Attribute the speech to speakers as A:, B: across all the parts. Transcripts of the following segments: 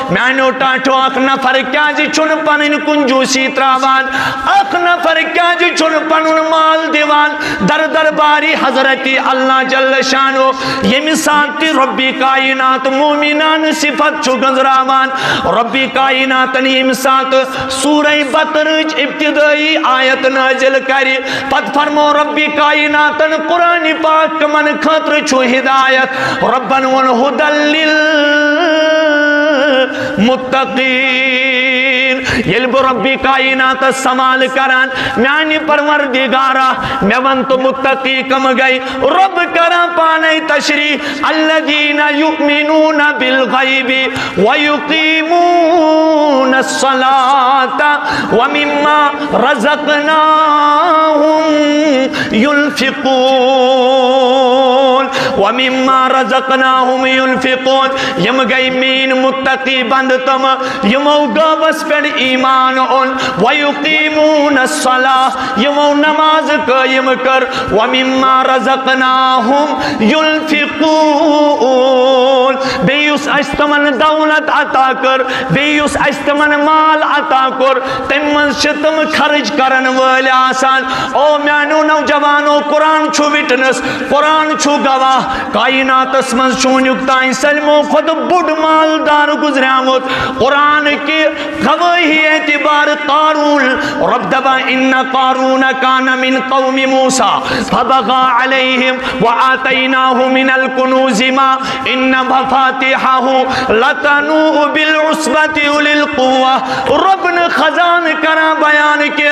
A: میانو tattoo اخ نفر کیا جی چھن پنن کنجوسی تراوان اخ نفر کیا جی چھن پنن مال دیوان در درباری حضرت اللہ جل شانو یہ مثال تی ربی کائنات مومنان صفت چھو گنزراوان ربی کائنات نے مثال سورہ بطرج ابتدائی آیت نازل کری پت فرمو ربی کائنات قرآن پاک من خطر چھو ہدایت ربن ون ہدل متقین یلب ربی کائنات سمال کران میانی پروردگارا میں ون تو متقی کم گئی رب کرا پانے تشریح الذین یؤمنون بالغیب ویقیمون الصلاة ومما رزقناهم ينفقون ومما رزقناهم ينفقون یم گئی مین متقی بند تم یمو گوس پر ایمان ان ویقیمون الصلاة یمو نماز قائم کر ومما رزقناهم ينفقون بیوس اشتمن دولت عطا کر بیوس اشتمن مال عطا کر تم شتم خرج کرن والی آسان او میانو نوجوانو قرآن چھو وٹنس قرآن چھو گواہ کائنات اسمن چونیک تائیں سلمو خود بڑ مالدار گزریامت قرآن کی گواہی اعتبار قارون رب دبا ان قارون کان من قوم موسیٰ فبغا علیہم وآتیناہ من الکنوز ما ان مفاتحہ لتنوء بالعصبت اولی القوہ رب نے خزان کرا بیان کے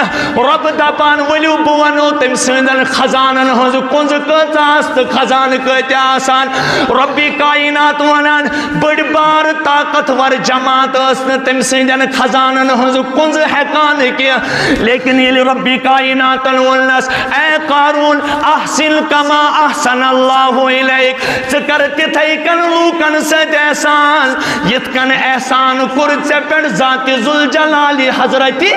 A: رب دپان ولیو بوانو تم سندن خزانن ہنز کنز کتاست خزان کتے آسان ربی کائنات ونان بڑ بار طاقتور جماعت اسن تم سندن خزانن ہنز کنز حقان کے لیکن یہ ربی کائنات ونس اے قارون احسن کما احسن اللہ علیک چکرتی تھیکن لوکن سد احسان یتکن احسان کرد سے پر ذات ذوالجلال حضرتی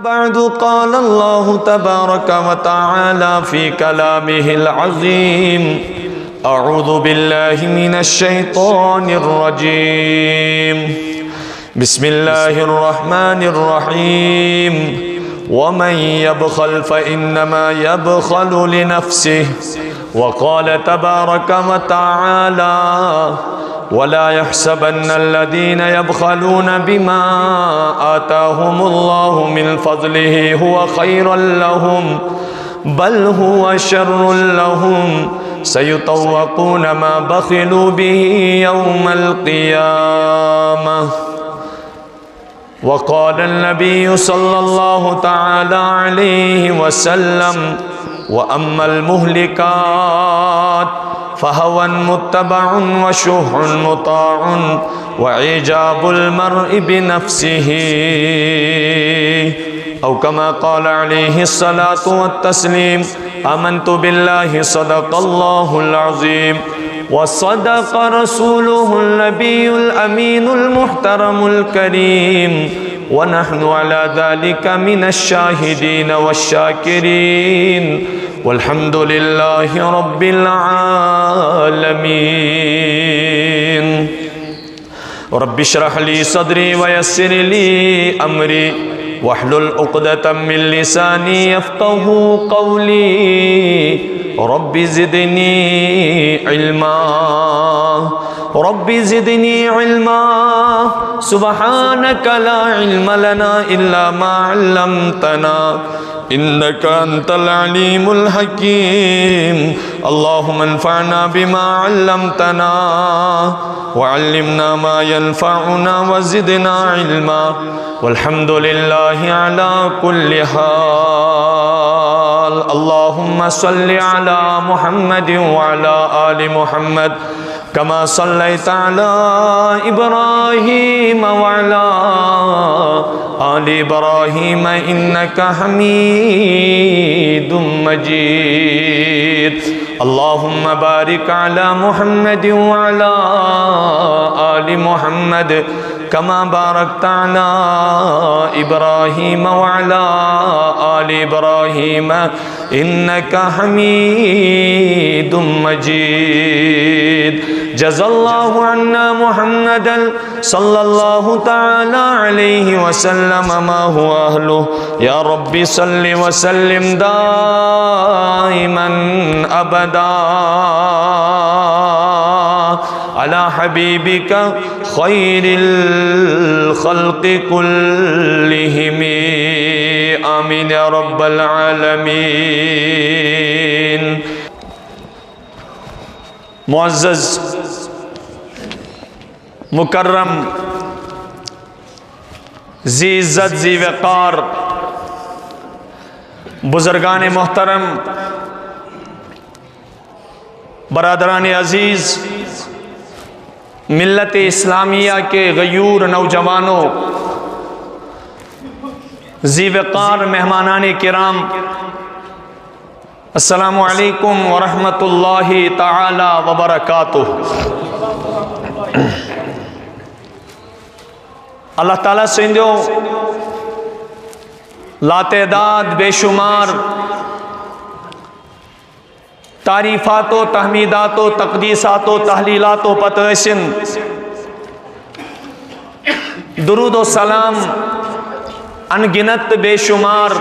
B: بعد قال الله تبارك وتعالى في كلامه العظيم أعوذ بالله من الشيطان الرجيم بسم الله الرحمن الرحيم ومن يبخل فإنما يبخل لنفسه وقال تبارك وتعالى ولا يحسبن الذين يبخلون بما آتاهم الله من فضله هو خيرا لهم بل هو شر لهم سيطوقون ما بخلوا به يوم القيامة وقال النبي صلى الله تعالى عليه وسلم وأما المهلكات فهوى متبع وشح مطاع وإعجاب المرء بنفسه أو كما قال عليه الصلاة والتسليم آمنت بالله صدق الله العظيم وصدق رسوله النبي الأمين المحترم الكريم ونحن على ذلك من الشاهدين والشاكرين والحمد لله رب العالمين رب اشرح لي صدري ويسر لي أمري واحلل عقدة من لساني يفقهوا قولي رب زدني علما رب زدني علما سبحانك لا علم لنا إلا ما علمتنا إنك أنت العليم الحكيم اللهم انفعنا بما علمتنا وعلمنا ما ينفعنا وزدنا علما والحمد لله على كل حال اللهم صل على محمد وعلى آل محمد كما صليت على إبراهيم وعلى آل إبراهيم إنك حميد مجيد اللهم بارك على محمد وعلى آل محمد كما باركت على إبراهيم وعلى آل إبراهيم إنك حميد مجيد جزا الله عنا محمدا صلی اللہ تعالی علیہ وسلم ما هو اہلہ یا رب صلی وسلم دائما ابدا على حبيبك خير الخلق كلهم آمين يا رب العالمين.
A: معزز مکرم ذی عزت ذی وقار بزرگان محترم برادران عزیز ملت اسلامیہ کے غیور نوجوانوں ذی وقار مہمانان کرام السلام علیکم ورحمۃ اللہ تعالی وبرکاتہ. اللہ تعالیٰ سندو لاتعداد بے شمار تعریفات و تحمیدات و تقدیسات و تحلیلات و پتحسن درود و سلام انگنت بے شمار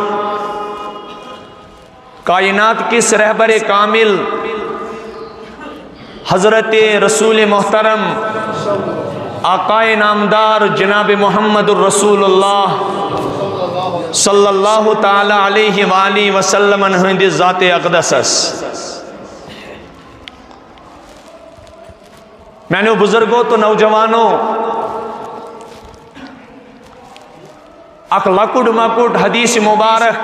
A: کائنات کس رہبر کامل حضرت رسول محترم آقائے نامدار جناب محمد الرسول اللہ صلی اللہ تعالی علیہ وآلہ وسلم ہند ذات اقدس. میں نے بزرگوں تو نوجوانوں اک لکڑ مکڑ حدیث مبارک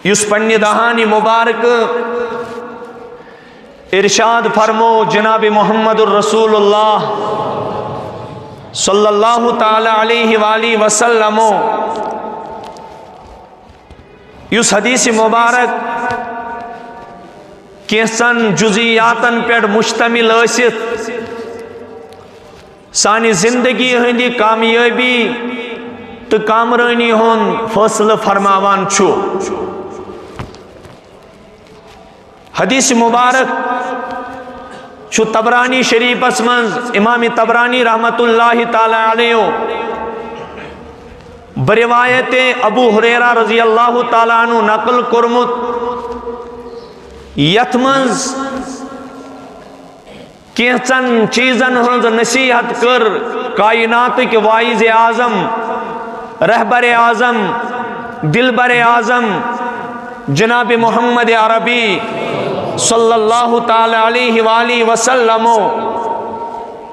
A: یس پنی دہانی مبارک ارشاد فرمو جناب محمد الرسول اللہ صلی اللہ تعالی علیہ وآلہ وسلم یس حدیث مبارک کیسن جزیاتن پر مشتمل ٲسِتھ سانی زندگی ہندی کامیابی تو کامرانی ہون فیصلہ فرماوان چھو. حدیث مبارک چھو طبرانی شریف اسمنز امام طبرانی رحمت اللہ تعالی علیہ بروایت ابو ہریرہ رضی اللہ تعالیٰ عنہ نقل کرمت یتمنز کیچن چیزن ہنز نصیحت کر کائنات کے وائز اعظم رہبر اعظم دلبر اعظم جناب محمد عربی صلی اللہ تعالی علیہ وآلہ وسلم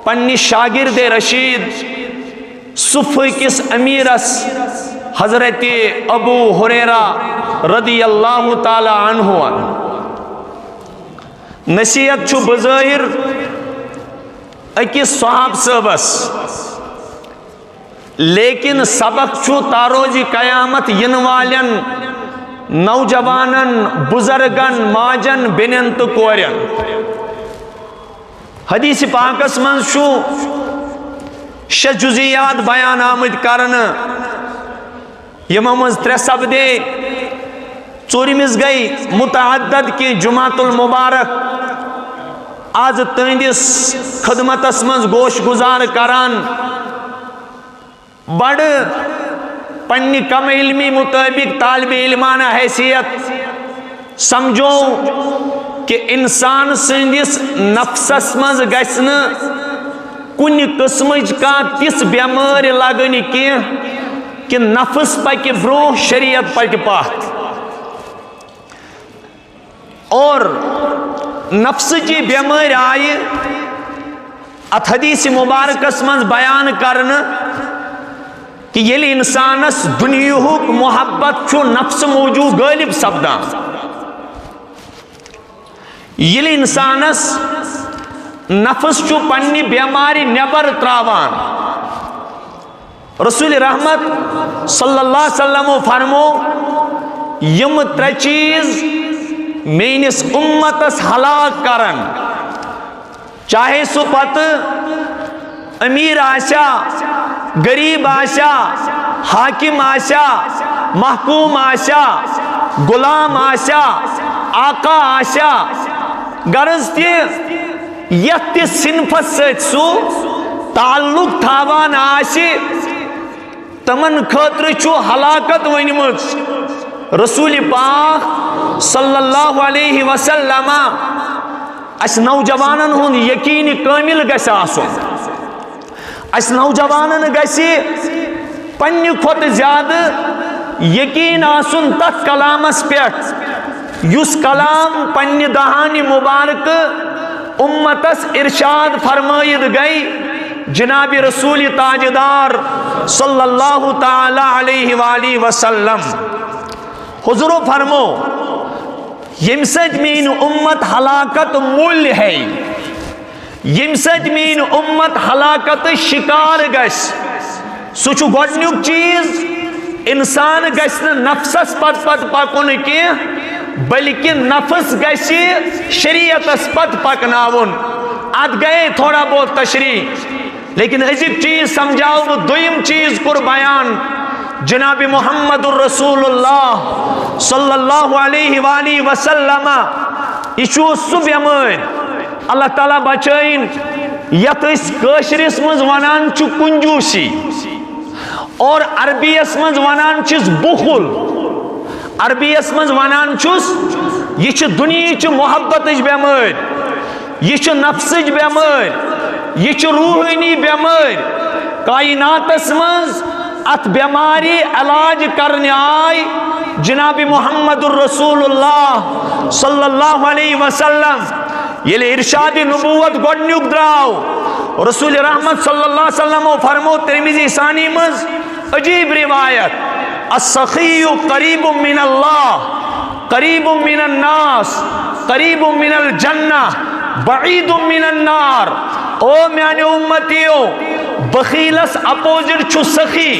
A: پنی شاگرد رشید صفح کس امیرس حضرت ابو ہریرہ رضی اللہ تعالی عنہ نصیحت چھو بظاہر اکس صحاب صحبس لیکن سبق چھو تاروجی قیامت ینوالین نوجوانن بزرگن ماجن بینن تو کورین. حدیث پاکس من چھو شش جزیات بیان آمد کرن یممز ترے سبدے ژوٗرمِس گئی متعدد کی جمعۃ المبارک آز تہندس خدمتس من گوش گزار کران بڑ پنی کم علمی مطابق طالب علمانہ حیثیت سمجھو کہ انسان سندس نفسس مز گژھِ کُنہِ قسمٕچ کانٛہہ تِژھ بٮ۪مٲرۍ لگنہِ کینٛہہ کہ نفس پکہِ برونٛہہ شریعت پکہِ پتھ اور نفس کی بیمار آئی ات حدیث مبارکس من بیان کرن کہ یل انسانس دنیاہک محبت چھو نفس موجود غالب سپدان یل انسانس نفس چھو پنی بیماری نبر تراوان رسول رحمت صلی اللہ علیہ وسلم فرمو یم ترے چیز مینس امتس ہلاک کرن چاہے سو پت امیر آشا غریب آشا حاکم آشا محکوم آشا غلام آشا آقا آشا غرض تہ یت صنفس ست سو تعلق تھاوان آسی تمن خاطر چھو ہلاکت ونمت رسول پاک صلی اللہ علیہ وسلم اس نوجوانن ہن یقین کامل گژھِ آسُن اس نوجوانن گژھِ پننہِ کھۄتہٕ زیادٕ یقین آسُن تتھ کلامس پٮ۪ٹھ یُس کلام پننہِ دہانہِ مبارکہٕ امتس ارشاد فرمٲیِتھ گئی جناب رسول تاجدار صلی اللہ تعالی علیہ وآلہ وسلم حضور فرمو یم سۭتۍ میٛٲنۍ امت ہلاکت مول ہے یم سۭتۍ میٛٲنۍ امت ہلاکت شکار گژھِ سُہ چھُ گۄڈنیُک چیٖز انسان گژھِ نہٕ نفسس پتہٕ پکُن کینٛہہ بلکہ نفس گژھِ شریعتس پتہٕ پکناوُن اتھ گئے تھوڑا بہت تشریح لیکن عجیب چیز سمجھاؤ وہ دویم چیز کر بیان جناب محمد الرسول اللہ صلی اللہ علیہ وآلہ وسلم یہ سہ بیمار اللہ تعالیٰ بچائن یت کاشرس مز ونان کنجوسی اور عربیس مز ونان چھس بخل عربیس مز ونان چھس یہ دنیا محبت بیمار یہ نفسچ بیمار یہ روحانی بیمار کائناتس مز ات بیماری علاج کرنے آئی جناب محمد الرسول اللہ صلی اللہ علیہ وسلم یہ ارشاد نبوت گۄڈنیُک دراو رسول رحمت صلی اللہ علیہ وسلم فرمو ترمذی ثانی مز عجیب روایت السخی قریب من اللہ قریب من الناس قریب من الجنہ بعید من النار او میانے امتیو بخیلس اپوزٹ چھو سخی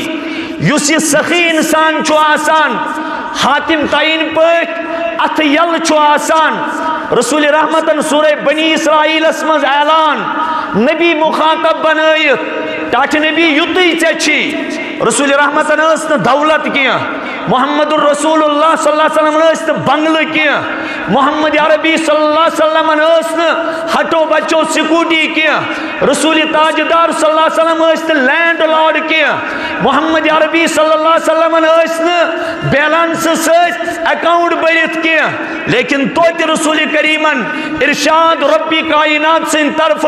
A: یس یہ سخی انسان چھو آسان حاتم تعین پاک ات یل چھو آسان رسول رحمتن سورہ بنی اسرائیل اسمز اعلان نبی مخاطب بنائیت ٹاٹ نبی یتی چچی رسول رحمتن اسن دولت کیا محمد الرسول اللہ صلی اللہ علیہ وسلم اسن بنگل کیا محمد عربی صلی اللہ علیہ وسلم اسن ہٹو بچو سکوٹی کیا رسول تاجدار صلی اللہ علیہ وسلم اسن لینڈ لارڈ کیا محمد عربی صلی اللہ علیہ وسلم اسن بیلنس سچ اکاؤنٹ بریت کیا لیکن توت رسول کریمن ارشاد ربی کائنات سے طرف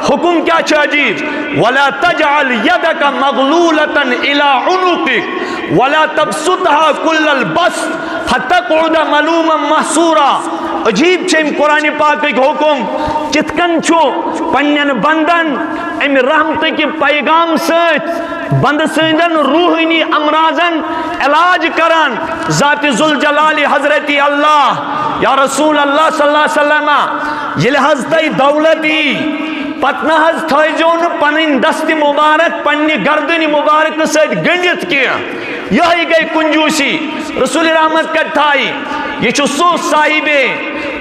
A: حکم کیا عجیب ولا تجعل يدك مغلولة الى عنقك ولا تبسطها كل البسط فتقعد ملوما محسورا عجیب چھم قرآن پاک حکم کتکن چھو پنین بندن ام رحمت کی پیغام سچ بند سندن روحانی امراضن علاج کران ذات ذوالجلال حضرت اللہ یا رسول اللہ صلی اللہ علیہ وسلم یہ ہستی دولتی پتنہ حض تھائیجون پنین دست مبارک پنی گردن مبارک سید گنجت کیا یہی گئی کنجوسی رسول رحمت کا تھائی یہ چھو سو صاحب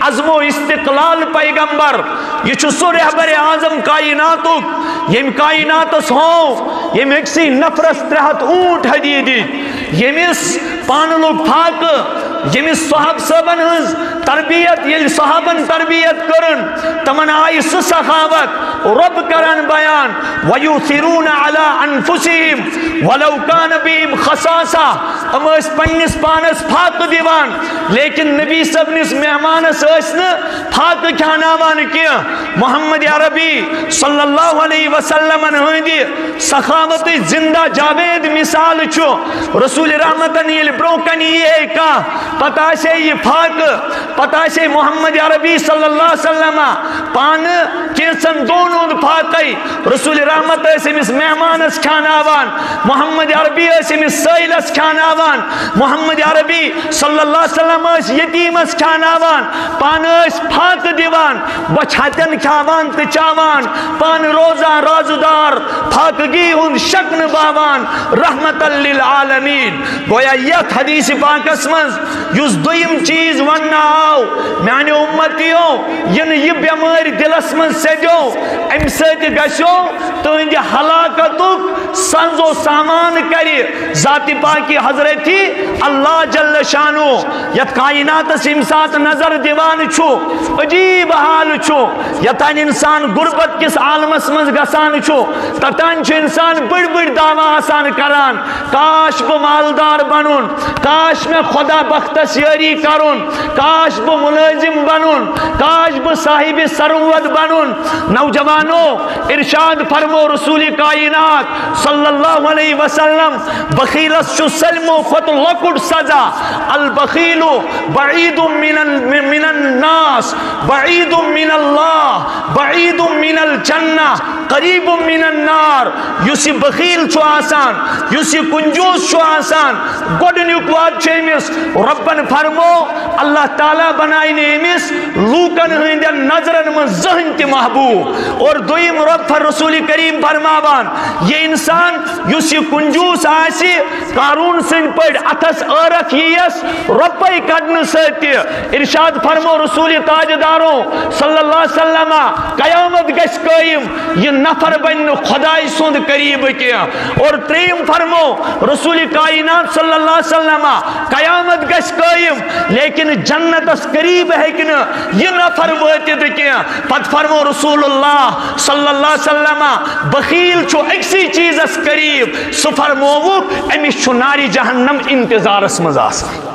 A: عزم و استقلال پیغمبر یہ چھو سو رہبر اعظم کائناتک یم کائناتس ہوں یم اکسی نفرس ترہت اونٹ حدیدی یمس پانلوک پھاک یمس صحاب صحابن ہز تربیت یل صحابن تربیت کرن تمن آئی سخاوت رب کرن بیان ویوثرون علی انفسہم ولو کان بہم خصاصہ ام اس پنس پانس پھاک دیوان لیکن نبی صبنس مہمانس اسن پھاک کھاناوان کیا محمد عربی صلی اللہ علیہ وسلم ہندی سخاوت زندہ جاوید مثال چھو رسول رحمتن یل بروکن یہ کا پتہ سے یہ پھاک پتہ سے محمد عربی صلی اللہ علیہ وسلم پان کیسن دونوں پھاکی رسول رحمت اسمس مہمانس کھاناوان محمد عربی اسمس سائلس کھاناوان محمد عربی صلی اللہ علیہ وسلم اس یتیمس کھاناوان پان اس پھاک دیوان بچھاتن کھاوان تچاوان پان روزان رازدار پھاکگی ہند شکن باوان رحمت للعالمین گویا یک حدیث پاک اسمز یس دویم چیز وننا آو میانے امتیو ین یہ بیمار دلس من سجو ام سید گشو تو ان ہلاکتک سنزو سامان کری ذات پاکی حضرتی اللہ جل شانو یت کائنات سمسات نظر دیوان چھو عجیب حال چھو یتان انسان غربت کس عالمس مز گسان چھو تتان چھو انسان بڑ بڑ دعویٰ آسان کران کاش بہ مالدار بنون کاش میں خدا بختس یاری کرون کاش بہ ملازم بنون کاش بہ صاحب ثروت بنون نوجوانو ارشاد فرمو رسول کائنات صلی اللہ علیہ وسلم بخیلس چھو سلم و خط لکڑ سزا البخیل بعید من الناس بعید من اللہ بعید من الجنہ قریب من النار یوسی بخیل چھو آسان یوسی کنجوس چھو آسان گوڑنیک واد چھو امس ربن فرمو اللہ تعالیٰ بنائی نے امس لوکن ہندن نظرن من ذہن تی محبوب اور دویم رب فر رسول کریم فرماوان یہ انسان یوسی کنجوس آسی قارون سن پڑ اتس ارک یس ربائی کڑن ستی ارشاد فرمو رسول تاجداروں صلی اللہ علیہ وسلم قیامت گس قائم یہ نفر بن خدای سند قریب کیا اور تریم فرمو رسول کائنات صلی اللہ علیہ وسلم قیامت گس قائم لیکن جنت اس قریب ہے کہ یہ نفر واتد کیا پت فرمو رسول اللہ صلی اللہ علیہ وسلم بخیل چھو اکسی چیز اس قریب سو فرمو امیش چھو ناری جہنم انتظار اس مزاسان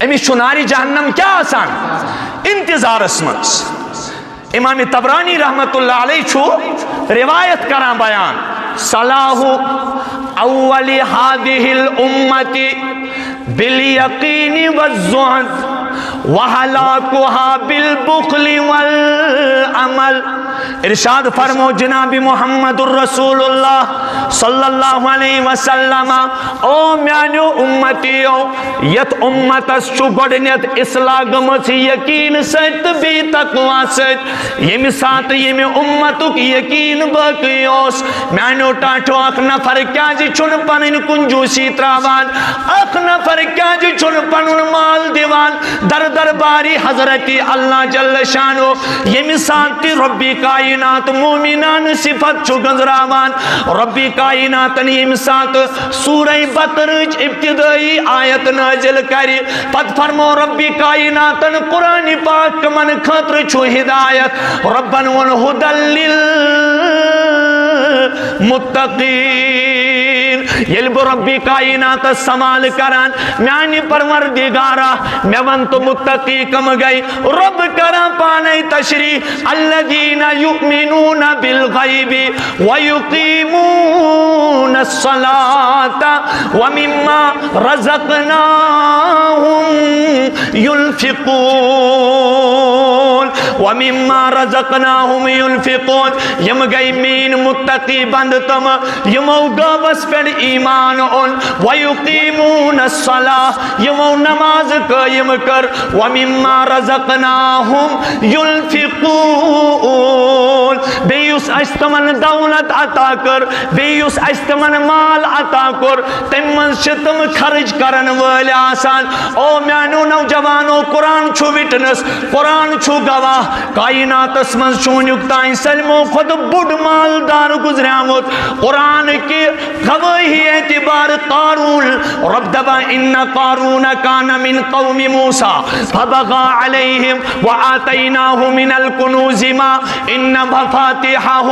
A: امیش چھو ناری جہنم کیا آسان انتظار اس مز امام طبرانی رحمت اللہ علیہ چھو روایت کران بیان صلاح اول هذه الامت بالیقین والزہد وہلاکها بالبخل والعمل ارشاد فرمو جناب محمد الرسول اللہ صلی اللہ علیہ وسلم او میانو امتیو یت امتس چھو گوڑنیت اصلاح گمت یقین ست بی تقوی ست یم سات یم امتک یقین باقیوس میانو ٹاٹو اخ نفر کیا جی چھن پنن کنجوسی تراوان اخ نفر کیا جی چھن پنن مال دیوان در درباری حضرتی اللہ جل شانو یم سات ربی کائنات مومنان صفت چھو گنزراوان ربی کائنات یم سات سورہ بقرہ ابتدائی آیت نازل کری پت فرمو ربی کائنات قرآن پاک من خطر چھو ہدایت ربن والہدل للمتقین یلب ربی کائنات سمال کران میانی پروردگارا میں ون تو متقی کم گئی رب کران پانے تشریح الذین یؤمنون بالغیب ویقیمون الصلاة ومما رزقناہم ينفقون ومما رزقناہم ينفقون یم گئی مین متقی بند تم یمو گوس پر ایمان ان ویقیمون الصلاة یمو نماز قائم کر ومما رزقناہم ينفقون بیوس اشتمن دولت عطا کر بیوس اشتمن مال عطا کر تمن شتم خرج کرن والی آسان او میانو نوجوانو قرآن چھو وٹنس قرآن چھو گواہ کائنات اسمن چونیک تائیں سلمو خود بڑ مالدار گزریامت قرآن کی گواہی اعتبار قارون رب دبا ان قارون کان من قوم موسیٰ فبغا علیہم وآتیناہ من الکنوز ما ان مفاتحہ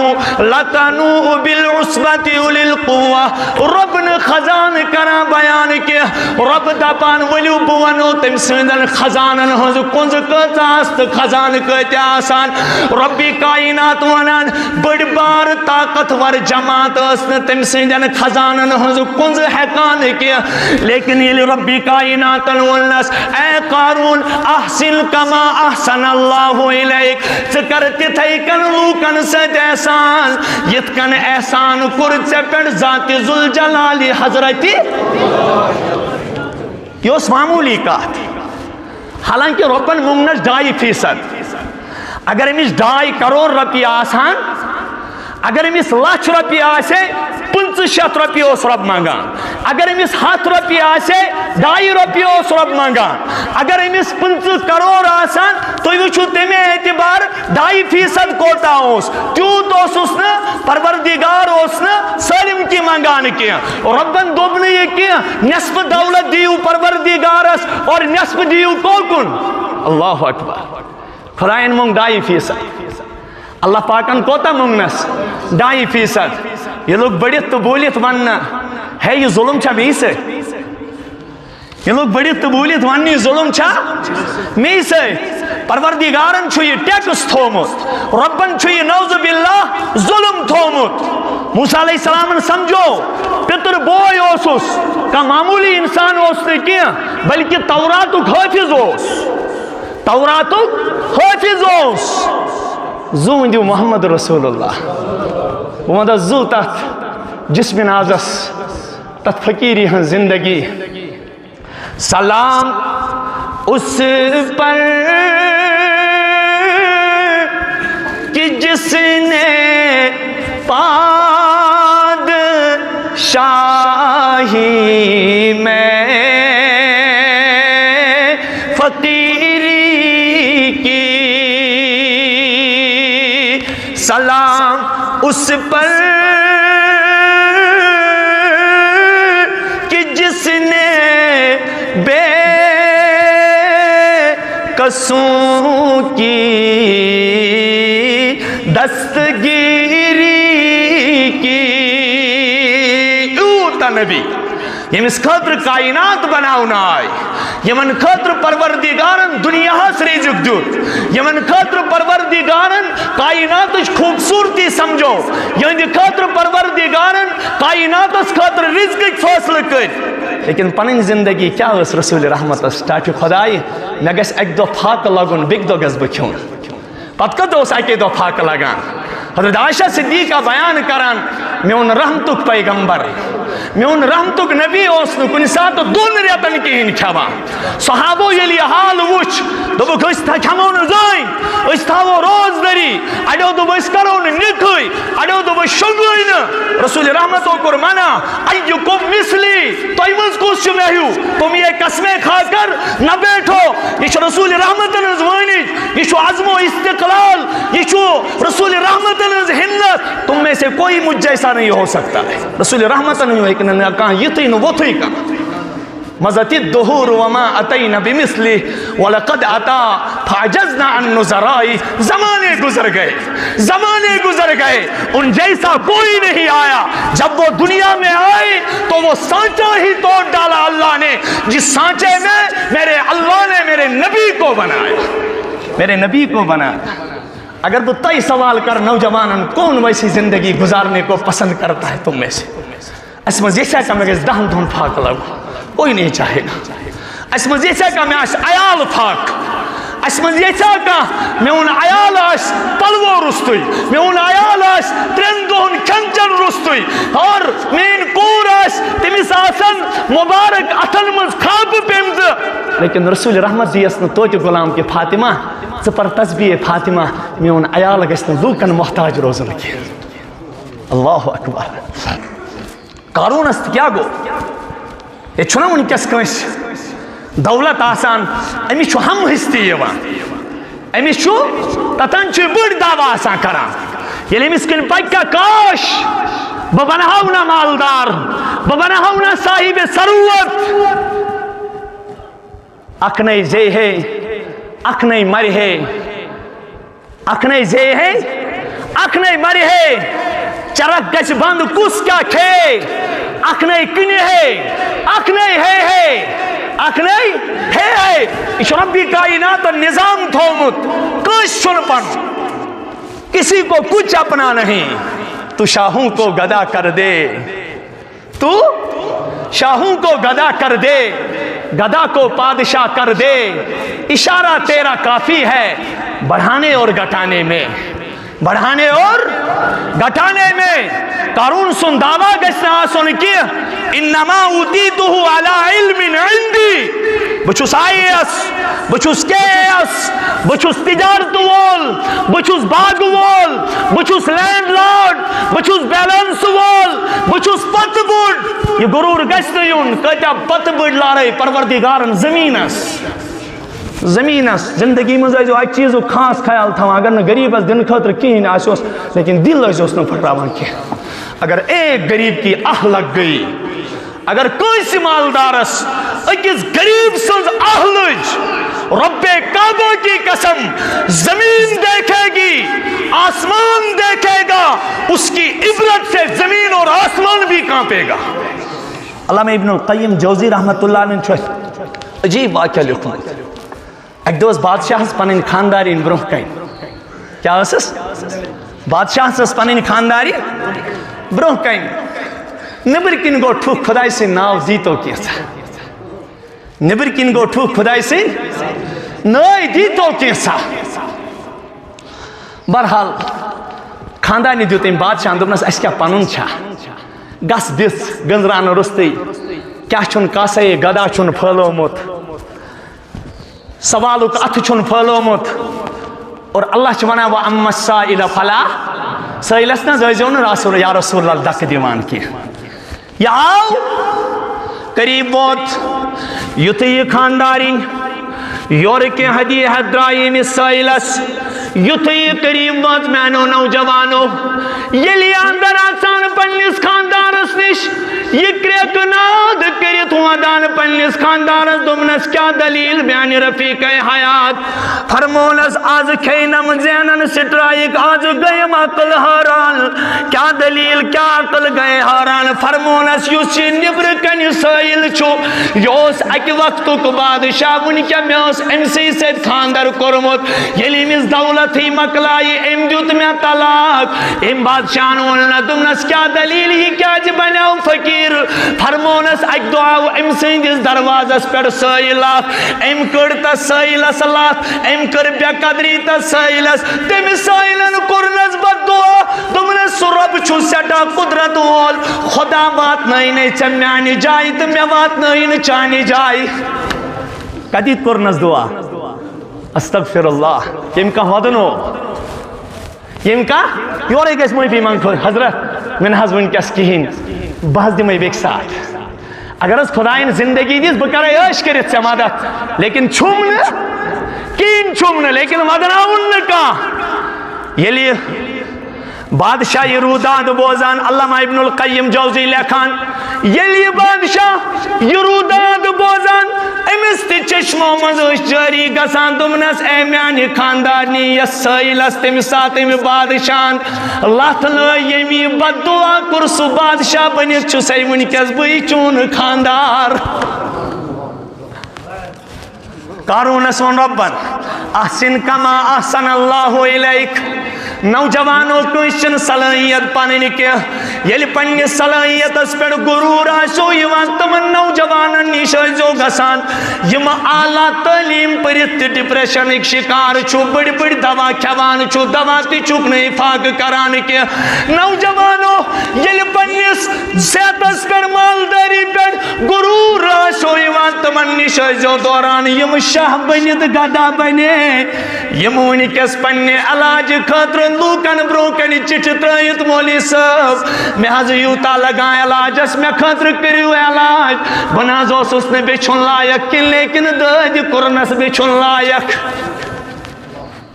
A: لتنوء بالعصبت اولی القوہ رب نے خزان کرا بیان کیا رب دبان ولیو بوانو تم سندن خزانن ہز کنز کتاست خزان کتی آسان ربی کائنات ونان بڑ بار طاقتور جماعت اسن تم سندن خزانن ہز کنز حقان کیا لیکن یہ ربی کائنات ونس اے قارون احسن کما احسن اللہ علیک چکرتی تھئی کن لوکن ست احسان یتکن احسان کرت پڑ ذات ذوالجلالی حضرتی یہ اس معمولی کہت حالانکہ ربن مونگنش 2.5% اگر امیش 2.5 کروڑ رپی آسان اگر امیس 1,00,000 رپی آسے 500 رپی اس رب مانگان اگر امیس 100 رپی آسے 2.5 رپی اس رب مانگان اگر امیس 5 کروڑ آسان تو یہ چھو تمہیں اعتبار 2.5% کوتا اس تیوت اس نے پروردگار اس نے منگان کی ربن دوبن یہ کیا نصف دولت دیو پروردگارس اور نصف دیو کوکن اللہ اکبر خدایان مونگ 2.5% اللہ پاکن کوتا مونگنس 2.5% یہ لوگ بڑیت تو بولیت وننا ہے یہ ظلم چھا میں سے یہ لوگ بڑیت تو بولیت وننی ظلم چھا میں سے پروردگارن چھو یہ ٹیکس تھومت ربن چھو یہ نعوذ باللہ ظلم تھومت موسیٰ علیہ السلام سمجھو پتر بوئی اوسوس کا معمولی انسان اوسنے کیا بلکہ توراتک حافظ اوس توراتک حافظ اوس زون دیو محمد رسول اللہ وہاں زو تت جسم نازس تت فقیری ہن زندگی سلام اس پر کہ جس نے پاد شاہی میں فقیری کی سلام اس پر کہ جس نے بے قصوں کی دستگیری کی اوتا نبی یمس خاطر کائنات بناونا آئی یمن خاطر پروردگارن دنیا رزق دیت یمن خاطر پروردگارن کائنات خوبصورتی سمجھو یہاں خاطر پروردگارن کائنات خاطر رزق فاصلہ کر لیکن پنن زندگی کیا اس رسول رحمت ٹاٹی خدائی میں گھس اک دو پھاک لگن بیک دو گھس بہ کھیون پتہ کت اس اکی دو پھاک لگان حضرت عائشہ صدیقہ بیان کران میون رحمتک پیغمبر میون رحمتک نبی اس کن سات دون ریتن کہین کھیوان صحابو یلی حال وچ دوبک اس تھا کھمون زائن اس تھا وہ روز دری اڈو دو اس کرون نکھوئی اڈو دو شنگوئی نا رسول رحمتو کر منا ایکم مثلی تو ایمز کوس چو میہیو تم یہ قسمیں کھا کر نہ بیٹھو یہ رسول رحمت نزوانی یہ عزم و استقلال یہ رسول رحمت ہنت تم میں سے کوئی مجھ جیسا نہیں ہو سکتا رسول رحمت نہیں ہو ایک نے کہا یہ تھی نو وہ تھی کہا مزت الدہور وما اتینا بمثلی ولقد اتا فعجزنا عن نظرائی زمانے گزر گئے ان جیسا کوئی نہیں آیا جب وہ دنیا میں آئے تو وہ سانچہ ہی توڑ ڈالا اللہ نے جس سانچے میں میرے اللہ نے میرے نبی کو بنایا اگر وہ تئی سوال کر نوجوانن کون ویسی زندگی گزارنے کو پسند کرتا ہے تم میں سے اس میں جیسا کہ میں دہن دھن پھاک لگو کوئی نہیں چاہے گا اس میں جیسا کہ میں عیال پھاک اس میں جیسا کہ میں ان عیال آش پلو رستوئی میں ان عیال آش ترین دہن کھنچن رستوئی اور میں ان کور آش تمیس آسن مبارک اتن مز خواب پیمز لیکن رسول رحمت دیس نے تو کہ غلام کے فاطمہ پر تسبیح فاطمہ میں ان عیال گسن لوکن محتاج روزن کی اللہ اکبر قارون است کیا گو یہ چھنا ان کس کنس دولت آسان امی چھو ہم ہستی یوان امی چھو تتن چھو بڑ دعویٰ آسان کران یلی مسکن پکا کاش ببنہونا مالدار ببنہونا صاحب ثروت اکنے زے ہے اکنے مر ہے اکنے زے ہے اکنے مر ہے چرک گچ بند کس کیا کھے اکنے کنے ہے اکنے ہے اکنے ہے اس ربی کائنات نظام تھومت کش چھن پن کسی کو کچھ اپنا نہیں تو شاہوں کو گدا کر دے تو شاہوں کو گدا کر دے گدا کو پادشاہ کر دے اشارہ تیرا کافی ہے بڑھانے اور گھٹانے میں بڑھانے اور گھٹانے میں قارون سن دعویٰ گسنا آسن کی انما اوتیتہ علی علم عندی بچوس آئیس بچوس کیس بچوس تجارت وول بچوس باغ وول بچوس لینڈ لارڈ بچوس بیلنس وول بچوس پت بڑ یہ غرور گسنا یون کہتا پت بڑ لارے پروردگارن زمینس زندگی مز جو اک چیز خاص خیال تھا اگر نہ غریبس دن خاطر کہین آسوس لیکن دل آسوس نہ پھٹراوان کی اگر ایک غریب کی آہ لگ گئی، اگر کوئی مالدارس اکس غریب سنز آہ لج، رب کعبہ کی قسم زمین دیکھے گی، آسمان دیکھے گا، اس کی عبرت سے زمین اور آسمان بھی کانپے گا۔ علامہ ابن القیم جوزی رحمت اللہ علیہ عجیب واقعہ لکھا۔ ایک دوست بادشاہ پنن خاندارین برونہ کن، کیا اسس بادشاہ پنن خانداری برونہ کن، نبر کن گو ٹھوک خدای سے ناو دیتو کیسا، نبر کن گو ٹھوک خدای سے ناو دیتو کیسا۔ برحال خاندانی دیو تیم بادشاہ دوپنس اس کیا پنن چھا، گس دس گنزران رستی، کیا چھن کاسے گدا چھن پھلومت، سوالک اتھ چھن پھلومت، اور اللہ چھ ونا وَأَمَّا السَّائِلَ فَلَا، سائلس نہ زیزون رسول یا رسول اللہ دک دیوان کی۔ یا آو قریب ووت یتھ یہ خاندارین یور کے ہدیہ حدرائی میں سائلس، یتھ یہ قریب ووت مینو نوجوانو، یلی اندر آسان پنیس خاندارس نش یہ کریک ناد کریت ودان پنیس خاندارس دومنس کیا دلیل بیان رفیق حیات، فرمونس آز کھینم زینن سٹرائک آز گئیم عقل حیران، کیا دلیل کیا عقل گئے حیران، فرمونس یوسی نبر کنی سائل چھو یوس اک وقت کو بادشاہ ون کیا میوس امسی سے خاندر کرمت، یلی مز دولت ہی مکلائی ام دیت میں طلاق، ام بادشاہ وننا دومنس کیا دلیل ہی کیا جی بناو فقیر، فرمونس اک دعاو ام سندس دروازس پر سائلات، ام کرتا سائلس لات، ام کر بیا قدری تا سائلس، تم سائلن کرنس بد دعا، دومنس رب چھو سٹا قدرت وول، خدا بات نہیں چمیانی جائی تو میں بات نہیں چانی جائی، قدیت کرنس دعا، استغفر اللہ، یم کا ودنو، یم کا یور ایک اس موئی مانگ کھو حضرت من حض ون کس کہین بحث دی میں بیک ساتھ، اگر اس خدایین زندگی دیس بکرے عیش کرت سے مدد، لیکن چھومنے کین چھومنے لیکن ودناون کا، یلی بادشاہ یہ روداد بوزان علامہ ابن القیم جوزی لکھان، یلی بادشاہ یہ روداد بوزان امس تی چشمو مزوش جاری گسان دومنس اے میانی خاندارنی یس سائلس تم ساتھ میں بادشاہن اللہ تعالی یمی بد دعا کرسو بادشاہ بنیت چھو سی ونکس بئی چون خاندار۔ قارون سون ربن احسن کما احسن اللہ الیک، نوجوانوں کو چن صلاحیت پاننے کے یلی پنی صلاحیت اس پر غرور آسو یوان تمن نوجوانن نیشو جو گسان یم اعلیٰ تعلیم پرت ڈپریشن ایک شکار چھو بڑی بڑی دوا کھوان چھو دوا تی چھوک نہیں فاق کران کے نوجوانوں یلی پنی صحت اس پر مالداری پر غرور آسو یوان تمن نیشو جو دوران یم شاہ بنید گدا بنے یمونی کس پنی علاج خطر لوکن بروکن چچ ترائیت مولی صاحب میں حضر یوتا لگائیں علاج اس میں خطر کریو علاج بنازوس اس نے بیچھن لائق کن لیکن دائد کرنس بیچھن لائق،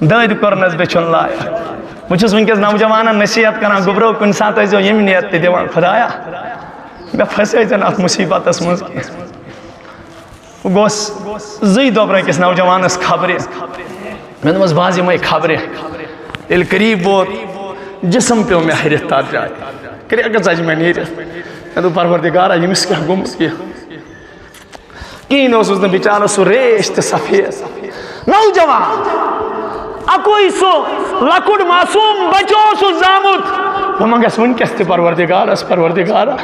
A: دائد کرنس بیچھن لائق۔ مجھے سنکس نوجوانا نصیحت کرنا گبرو کن ساتھ ایزو یم نیت تی دیوان خدایا میں پھسے جن ات مصیبت اس مز کی گوس زی دوبرے کس نوجوانس خبری میں دمس بازی میں خبری دل قریب ووت جسم پیو میں حیرت تار جائے کرے اگر سج میں نیرت میں تو پروردگارہ یمس کیا گمت کیا کین اس نے بیچارہ سو ریشت سفید نوجوان اکوئی سو لکڑ معصوم بچو سو زامت وہ منگا سن کستے پروردگارہ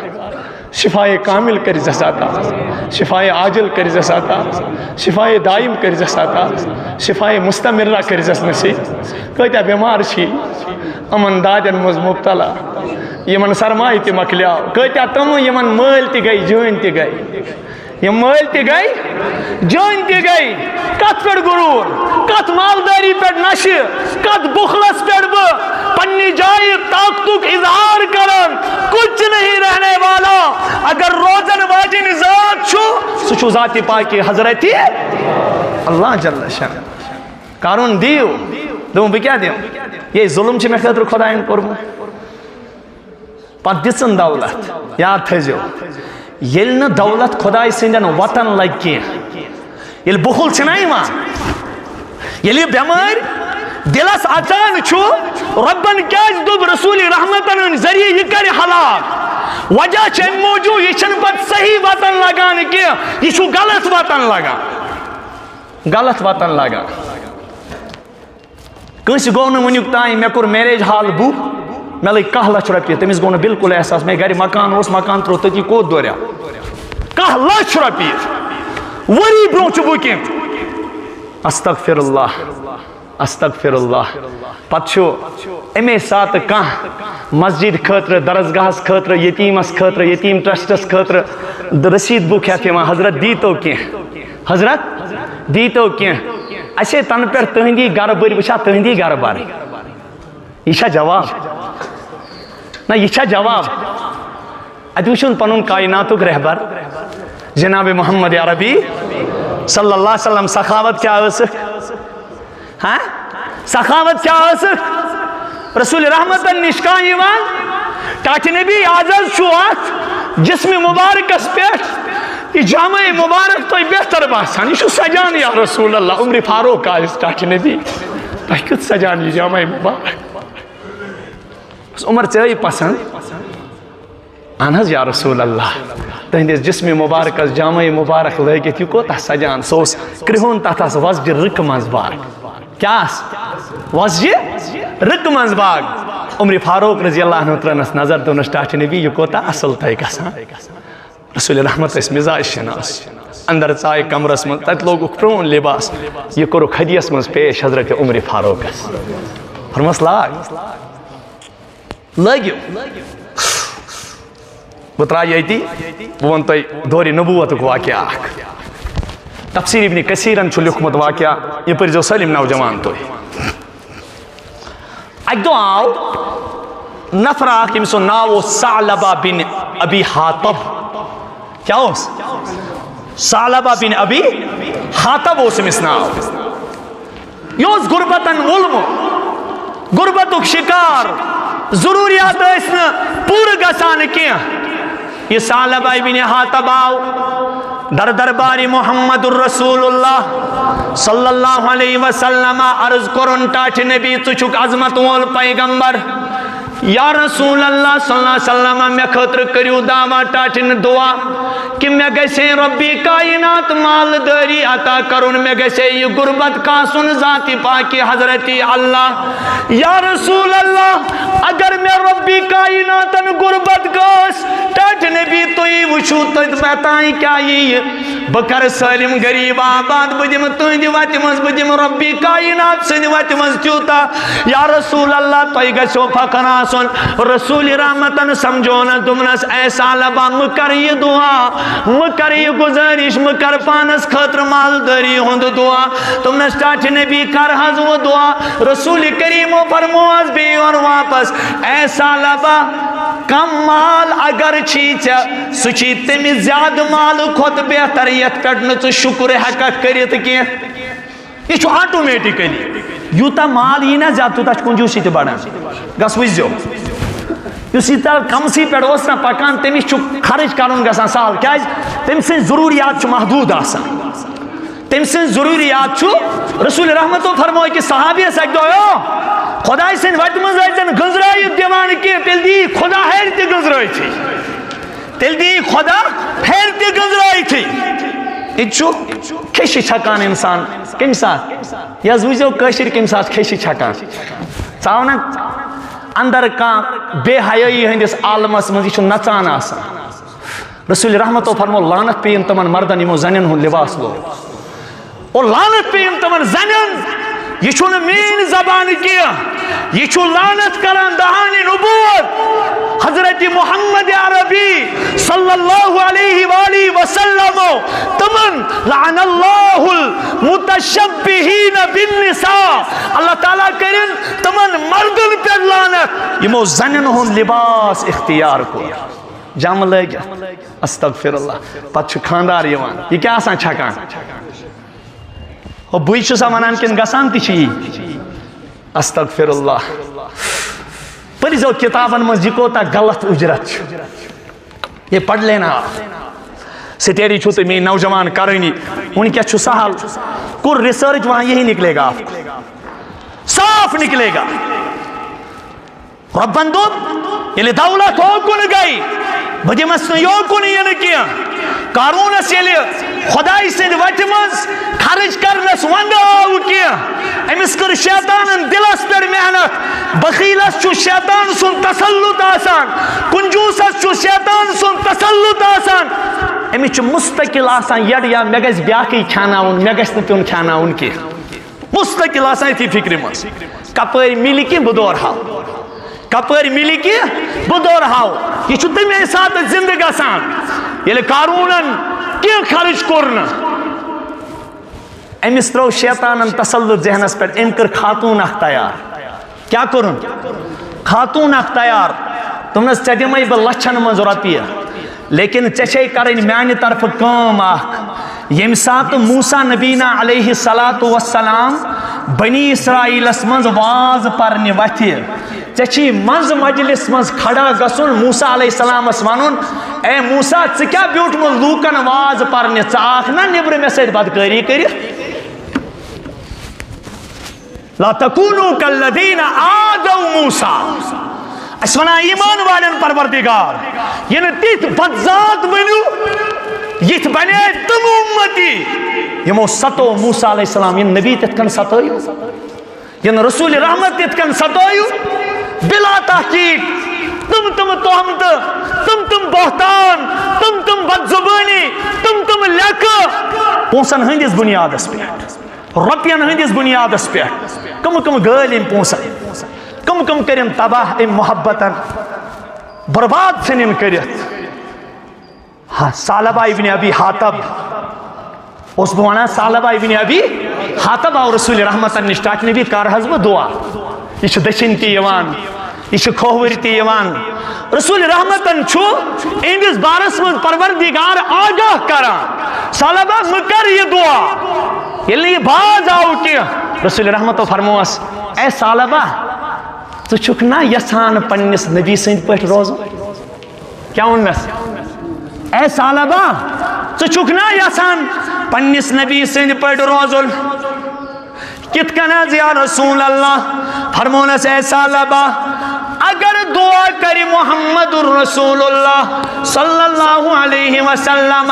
A: شفائے کامل کر جساتا، شفائے عاجل کر جساتا، شفائے دائم کر جساتا، شفائے مستمرہ کر جس نسی کہتا بیمار چھی امن دادن مز مبتلا یمن سرمائی تی مکلیاو کہتا تم یمن مل تی گئی جون تی گئی یم مل تی گئی جون تی گئی کت پر غرور کت مالداری پر نش کت بخلص پر پنی جائی طاقتک اظہار کرن کچھ نہیں رہنے والا اگر روزن واجن ذات چھو سچو ذاتی پاکی حضرتی اللہ جل شان قارون دیو دوں بھی کیا دیو یہ ظلم چھ میں خطر خدایان کرمو پتہ دِژٕن دولت یاد تھٲیزیو ییٚلہِ نہٕ دولت خۄداے سٕنٛدٮ۪ن وطن لگہِ کینٛہہ ییٚلہِ بُخل چھِنا یِوان ییٚلہِ یہِ بٮ۪مٲرۍ دِلس اژان چھُ رۄبن کیٛازِ دوٚپ رسوٗلِ رحمتن ہٕنٛدۍ ذٔریعہٕ یہِ کرِ ہلاک وجہ چھُ اَمہِ موٗجوٗب یہِ چھُنہٕ پتہٕ صحیح وطن لگان کینٛہہ یہِ چھُ غلط وطن لگان غلط وطن لگان کٲنٛسہِ گوٚو نہٕ وٕنیُک تام مےٚ کوٚر میریج حال بُک مےٚ لٔگۍ 10 لچھ رۄپیہِ تٔمِس گوٚو نہٕ بِلکُل احساس مےٚ گرِ مکان اوس مکان ترٛوو تٔتی کوٚت دوریو 10 لچھ رۄپیہِ ؤری برونٛہہ چھُ بُکِنگ استغفر اللہ استغفر اللہ پتہٕ چھُ اَمے ساتہٕ کانٛہہ مسجد خٲطرٕ درسگاہس خٲطرٕ یتیٖمس خٲطرٕ یتیٖم ٹرسٹس خٲطرٕ رسیٖد بُک ہٮ۪تھ یِوان حضرت دیٖتو کینٛہہ حضرت دیٖتو کینٛہہ اَسے تنہٕ پٮ۪ٹھ تُہنٛدی گرٕ بٔرۍ وٕچھا تُہنٛدی گرٕ بر یہِ چھا جواب نہ یہِ چھا جواب اَتہِ وٕچھُن پنُن کایناتُک رہبر جناب محمد عربی صلی اللہ علیہ وسلم سخاوت کیٛاہ ٲسٕکھ ہاں سخاوت کیٛاہ ٲسٕکھ رسول رحمتن نِش کانٛہہ یِوان ٹاٹھِ نبی آزاد چھُ اکھ جسمِ مُبارکس پٮ۪ٹھ یہِ جامع مُبارک تۄہہِ بہتر باسان یہِ چھُ سجان یا رسول اللہ عمرِ فاروق آیس ٹاٹھِ نبی تۄہہِ کیُتھ سجان یہِ جامع مُبارک عمر ژےٚ پسنٛد اہن حظ یا رسول اللہ تہنٛدِس جسمِ مُبارکس جامع مُبارک لٲگِتھ یہِ کوتاہ سجان سُہ اوس کرٛہُن تتھ آسہٕ وۄزجہِ رٕکہٕ منٛز باغ کیٛاہ آسہٕ وۄزجہِ رٕکہٕ منٛز باغ عمرِ فاروق رضی اللہ عنہ ترٛٲونس نظر دوٚپنس ٹاٹھِ نبی یہِ کوتاہ اصل تۄہہِ گژھان رسول رحمت ٲسۍ مزاج شناس اندر ژایہِ کمرس منٛز تتہِ لوگُکھ پرٛون لباس یہِ کوٚرُکھ ہدیس منٛز پیش حضرت عمرِ فاروقس فرمس لاگ لٲگِو بہٕ ترٛایہِ ییٚتی بہٕ وَنہٕ تۄہہِ دورِ نبوتُک واقعہ اکھ تفسیٖر ابنِ کثیٖرن چھُ لیوٗکھمُت واقعہ یہِ پٔرۍزیو سٲلِم نوجوان تُہۍ اکہِ دۄہ آو نفر اکھ ییٚمہِ سُنٛد ناو اوس ثعلبہ بن ابی حاطب کیٛاہ اوس ثعلبہ بن ابی حاطب اوس أمِس ناو یہِ اوس غُربتن وولمُت غُربتُک شِکار ضروٗریات ٲسۍ نہٕ پوٗرٕ گژھان کینٛہہ یہِ ثعلبہ بن حاطب آو دربارِ محمد الرسول اللہ صلی اللہ علیہ وسلم عرض کوٚرُن ٹاٹھِ نبی ژٕ چھُکھ عظمت وول پیغمبر یا رسول اللہ صلی اللہ علیہ وسلم مےٚ خٲطرٕ کٔرِو دعوا ٹاٹھِن دعا کہ مےٚ گژھِ ہے رۄبِ کائنات مالدٲری عطا کرُن مےٚ گژھِ ہے یہِ غُربت کاسُن ذاتِ پاکہِ حضرتِ اللہ یا رسول اللہ اگر مےٚ رۄبِ کائناتن غُربت گٔژھ ٹاٹھِ نبی تُہۍ وٕچھِو مےٚ تانۍ کیٛاہ یِیہِ بہٕ کرٕ سٲلِم غریٖب آباد بہٕ دِمہٕ تُہنٛدِ وتہِ منٛز بہٕ دِمہٕ رۄبِ کائنات سٕنٛدِ وتہِ منٛز تیوٗتاہ یا رسول اللہ تۄہہِ گژھیو فخر آسُن رسول رحمتن سمجھونس دوٚپنس اے ثعلبہ مہٕ کر یہِ دعا مہٕ کر یہِ گُزٲرِش مہٕ کر پانس خٲطرٕ مالدٲری ہُنٛد دعا دوٚپنس ٹاٹھِ نبی کر حظ وۄنۍ دعا رسول کریٖمو فرمو حظ بیٚیہِ یورٕ واپس اے ثعلبہ کم مال اگر چھی ژےٚ سُہ چھی تمہِ زیادٕ مالہٕ کھۄتہٕ بہتر یتھ پٮ۪ٹھ نہٕ ژٕ شُکر ہٮ۪ککھ کٔرِتھ کینٛہہ یہِ چھُ آٹومیٹِکلی یوٗتاہ مال یی نا زیادٕ تیوٗتاہ چھُ کنجوٗسی تہِ بڑان گژھ وٕچھزیو یُس ییٖژاہ کمسٕے پٮ۪ٹھ اوس نا پکان تٔمِس چھُ خرٕچ کرُن گژھان سہل کیٛازِ تٔمۍ سٕنٛدۍ ضروٗریات چھُ محدوٗد آسان تٔمۍ سٕنٛدۍ ضروٗریات چھُ رسول رحمتو فرمو أکِس صحابیَس اکہِ دۄہ او خۄداے سٕنٛدِ وتہِ منٛز ٲسۍزن گٔنٛزرٲیِتھ دِوان کینٛہہ تیٚلہِ دِیی خۄدا ہیرِ تہِ گٔنٛزرٲیتھٕے تیٚلہِ دِیی خۄدا ہیرِ تہِ گٔنٛزرٲیتھٕے ییٚتہِ چھُ کھیٚشہِ چھکان اِنسان کمہِ ساتہٕ یہِ حظ وٕچھزیو کٲشِرۍ کمہِ ساتہٕ کھیٚشہِ چھکان ژاو نا اندر کانٛہہ بے حیٲیی ہٕنٛدِس عالمس منٛز یہِ چھُ نژان آسان رسول رحمتو فرمو لعنت پیٚیِن تِمن مردن یِمو زنٮ۪ن ہُنٛد لباس لوگ اور لعنت پیٚیِن تِمن زنٮ۪ن یہِ چھُنہٕ میٲنۍ زبان کینٛہہ یہِ چھُ لعنت کران دہانِ نبوت حضرت محمد عربی صلی اللہ علیہ وآلہ وسلم تمن لعن اللہ المتشبہین بالنساء اللہ تعالیٰ کرن تمن مردن پہ لعنت یمو زنن ہُنٛد لباس اختیار کوٚر جامہٕ لٲگِتھ استغفر اللہ پتہٕ چھُ خانٛدار یِوان یہِ کیٛاہ آسان چھکان بٕے چھُسا ونان کِنہٕ گژھان تہِ چھِ یی استغفر اللہ پرزو کتابن مز یہ کوتا غلط اجرت یہ پڑھ لینا سٹیڈی چھو تو میں نوجوان کرنی ان کیا چھو سہل کور ریسرچ وہاں یہی نکلے گا آپ کو صاف نکلے گا ربن دوب یلی دولت ہو کن گئی بجے مسن یو کن یہ نکیا قارون اس یلی خدای سند وٹ مز خرچ کرنس وند آو کیا امس کر شیطانن دلس پر محنت بخیلس چھو شیطان سن تسلط آسان کنجوسس چھو شیطان سن تسلط آسان امس چھو مستقل آسان یڈ یا مگز بیاکی کھاناون مگز نتون کھاناون کی مستقل آسان تھی فکر مز کپر ملی کی بدور ہاو کپر ملی کی بدور ہاو یہ چھو تمہیں ساتھ زندگ آسان یلی قارونن کی خرچ کرنا امس ترو شیطانن تسلط ذہنس پر ام کر خاتون اخ تیار کیا کرن خاتون اخ تیار تمنس چدمائی بہ لچھن من رۄپیہِ لیکن چچے کرن میانہ طرف کام اخ یم سات موسیٰ نبینا علیہ السلام بنی اسرائیلس من واز پرنہ وتھِ چچی مز مجلس مز کھڑا گسن موسیٰ علیہ السلام اس ونن اے موسیٰ ژٕ کیا بیوٹھمُت لوکن واز پرنہ ژٕ آکھ نا نبر مے سۭتۍ بدکٲری کٔرِتھ لا تکونوا کالذین آذوا موسیٰ اس ونا ایمان والن پروردگار یہ تیت بدذات بنو یہ بنے تم امتی یمو ستو موسیٰ علیہ السلام یہ نبی تتکن ستایو یہ رسول رحمت تتکن ستایو بلا تحقیق تم تہمت تم بہتان تم بدزبانی تم لک پونسن ہندس بنیادس پہ رۄپین ہندس بنیادس پہ کم گل ام پونسن کم کرم تباہ ام محبتن برباد ژھنن کرت ثعلبہ ابن ابی حاتب اس بہ ونان ثعلبہ ابن ابی حاتب آو رسول رحمتن نش تاکہ نبی کر حض بہ دعا یہ دچن تہ یوان یہ کھوور تہ یوان رسول رحمتن چھو اندس بارس من پروردگار آگاہ کران ثعلبہ مکر یہ دعا یل یہ باز آو کہ رسول رحمتو فرموس اے ثعلبہ تو چھک نا یسان پنس نبی سند پہ روزو کیا ونس اے ثعلبہ تو چھک نا یسان پنس نبی سند پہ روزل کت کنز یا رسول اللہ فرمونس اے ثعلبہ اگر دعا کری محمد الرسول اللہ صلی اللہ علیہ وسلم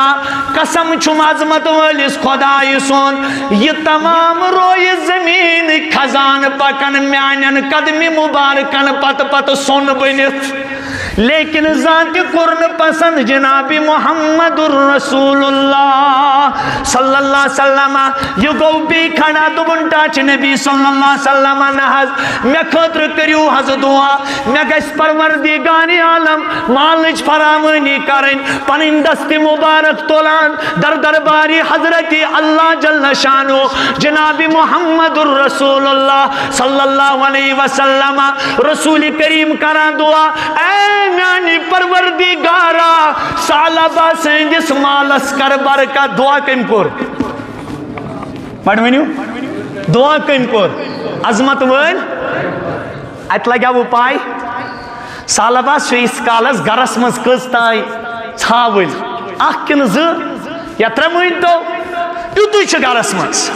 A: قسم چھم عظمت والس خدای سون یہ تمام روی زمین خزان پکن میانن قدم مبارکن پت سن بنت لیکن ذات قرن پسند جناب محمد الرسول اللہ صلی اللہ علیہ وسلم یہ گو بی کھڑا دبن ٹاچ نبی صلی اللہ علیہ وسلم نحض میں خطر کریو حض دعا میں گیس پروردگار عالم مالج فراوانی کریں پنن دست مبارک تولان درباری حضرت اللہ جل شانو جناب محمد الرسول اللہ صلی اللہ علیہ وسلم رسول کریم کرا دعا اے میانی پروردگارا ثعلبہ سندس مالس کر برکت دعا کم کور پڑھ ونیو دعا کم کور عظمت ون ات لگا وہ پائی ثعلبہ اس کالس گرس مز کز تائی ژھاول اخ کن ز یا ترے مہینتو تیوتُے چھ گرس مز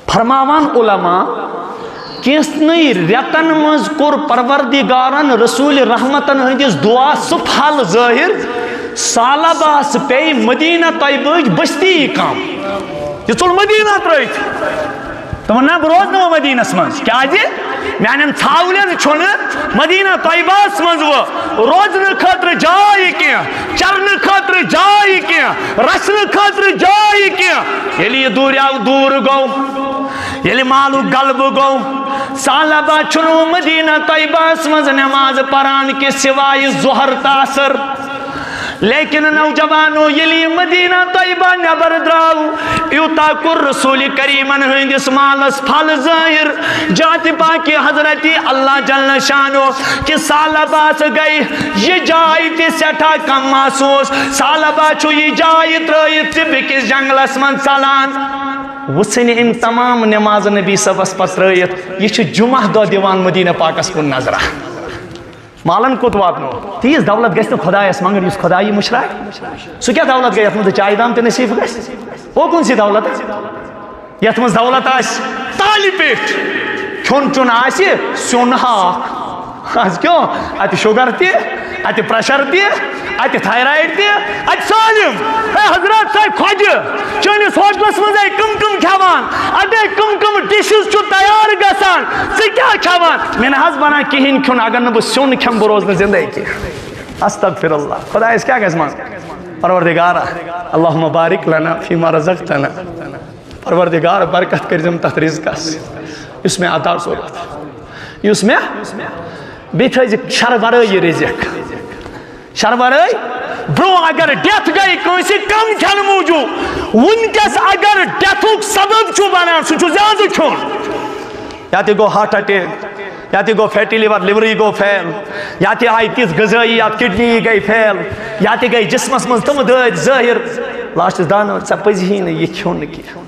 A: فرماوان علماء کینسنی ریتن مز کور پروردگارن رسول رحمتن ہندس دعا سہ پھل ظاہر ثعلبہس پے مدینہ طیبہچ بستی کم یہ ژول مدینہ ترٲیِتھ تمن نا بہ روز نہٕ مدینس مز کیازِ میانن ژھاولن چھُنہ مدینہ طیبہس مز روزنہ خاطر جاے کینٛہہ چرنہ خاطر جاے کینٛہہ رسنہ خاطر جاے کینٛہہ ییٚلہِ یہِ دوٗریٛاو دوٗر گوٚو ییٚلہِ مالُک غلبہٕ گوٚو ثعلبہ چھُنہٕ مدینہ طیبہس مز نماز پران کہ سوائے ظہر تاثر لیکن نوجوانو یلی مدینہ طیبہ نبر دراو یوتا کر رسول کریمن ہندس مالس پھل ظاہر جات پاکی حضرت اللہ جل شانو کہ ثعلبہ گئی یہ جائی تی سٹھا کم محسوس ثعلبہ چھو یہ جائی ترائیت بیکس جنگلس من سالان وچھن ام تمام نماز نبی صبس پتہ ترٲیِتھ یہ چھُ جمعہ دۄہ دِوان مدینہ پاکس کُن نظرہ مالن کوٚت واتنو تیٖژ دولت گژھِ نہٕ خۄدایس منٛگٕنۍ یُس خۄدایی مُشراے سُہ کیٛاہ دولت گٔے یتھ منٛز چایہِ دام تہِ نصیٖب گژھِ اوکُن سی دولت یتھ منٛز دولت آسہِ تالہِ پیٚٹھ کھیوٚن چیوٚن آسہِ سیُن ہاکھ آسہِ کیوں اتہِ شُگر تہِ اتہِ پریشر تہِ اتہِ تھایرایڈ تہِ اتہِ سٲلِم ہے حضرات ساے خۄجہِ چٲنِس ہوٹلس منٛز کم کھٮ۪وان اتے کم ڈشز چھُ تیار گژھان ژٕ کیٛاہ کھٮ۪وان مےٚ نہ حظ بنان کِہیٖنۍ کھیوٚن اگر نہٕ بہٕ سیُن کھٮ۪مہٕ بہٕ روزٕ نہٕ زندے کینٛہہ استغفر اللہ خۄدایس کیٛاہ گژھِ منٛگُن پروردگارا اللہُمہ بارک لنا فیما رزقتنا پروردگار برکت کٔرزٮ۪م تتھ رزقس یُس مےٚ عطا کوٚرُتھ یُس مےٚ بیٚیہِ تھٲیزِ شرٕ ورٲے یہِ رزق شرٕ ورٲے برونٛہہ اگر ڈیتھ گٔے کٲنٛسہِ کم کھٮ۪نہٕ موٗجوٗب وٕنکٮ۪س اگر ڈیتھُک سبب چھُ بنان سُہ چھُ زیادٕ کھیوٚن یا تہِ گوٚو ہارٹ اٹیک یا تہِ گوٚو فیٹی لیور لِورٕے گوٚو فیل یا تہِ آیہِ تِژھ غذٲیی یا کڈنی گٔے فیل یا تہِ گٔے جسمس منٛز تِم دٲدۍ ظٲہِر لاسٹس دانو ژےٚ پزی نہٕ یہِ کھیوٚن نہٕ کینٛہہ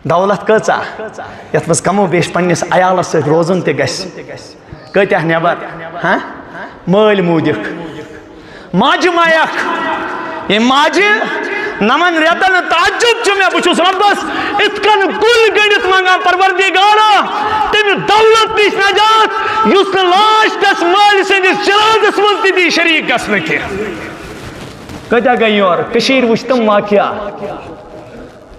A: دولت کۭژاہ یتھ منٛز کمو بیش پننس عیالس سۭتۍ روزُن تہِ گژھِ کۭتیاہ نٮ۪بر ہاں مٲلۍ موٗدِکھ ماجہِ مایکھ ییٚمۍ ماجہِ نمن رٮ۪تن تعجب چھُ مےٚ بہٕ چھُس رۄبس یِتھ کٔنۍ کُلۍ گٔنڈِتھ منٛگان پروردگارا تمہِ دولت نِش نجات یُس نہٕ لاسٹس مٲلۍ سٕنٛدِس چِراغس منٛز تہِ دی شریٖک گژھنہٕ کینٛہہ کۭتیاہ گٔے یورٕ کٔشیٖرِ وٕچھ تِم واقعہ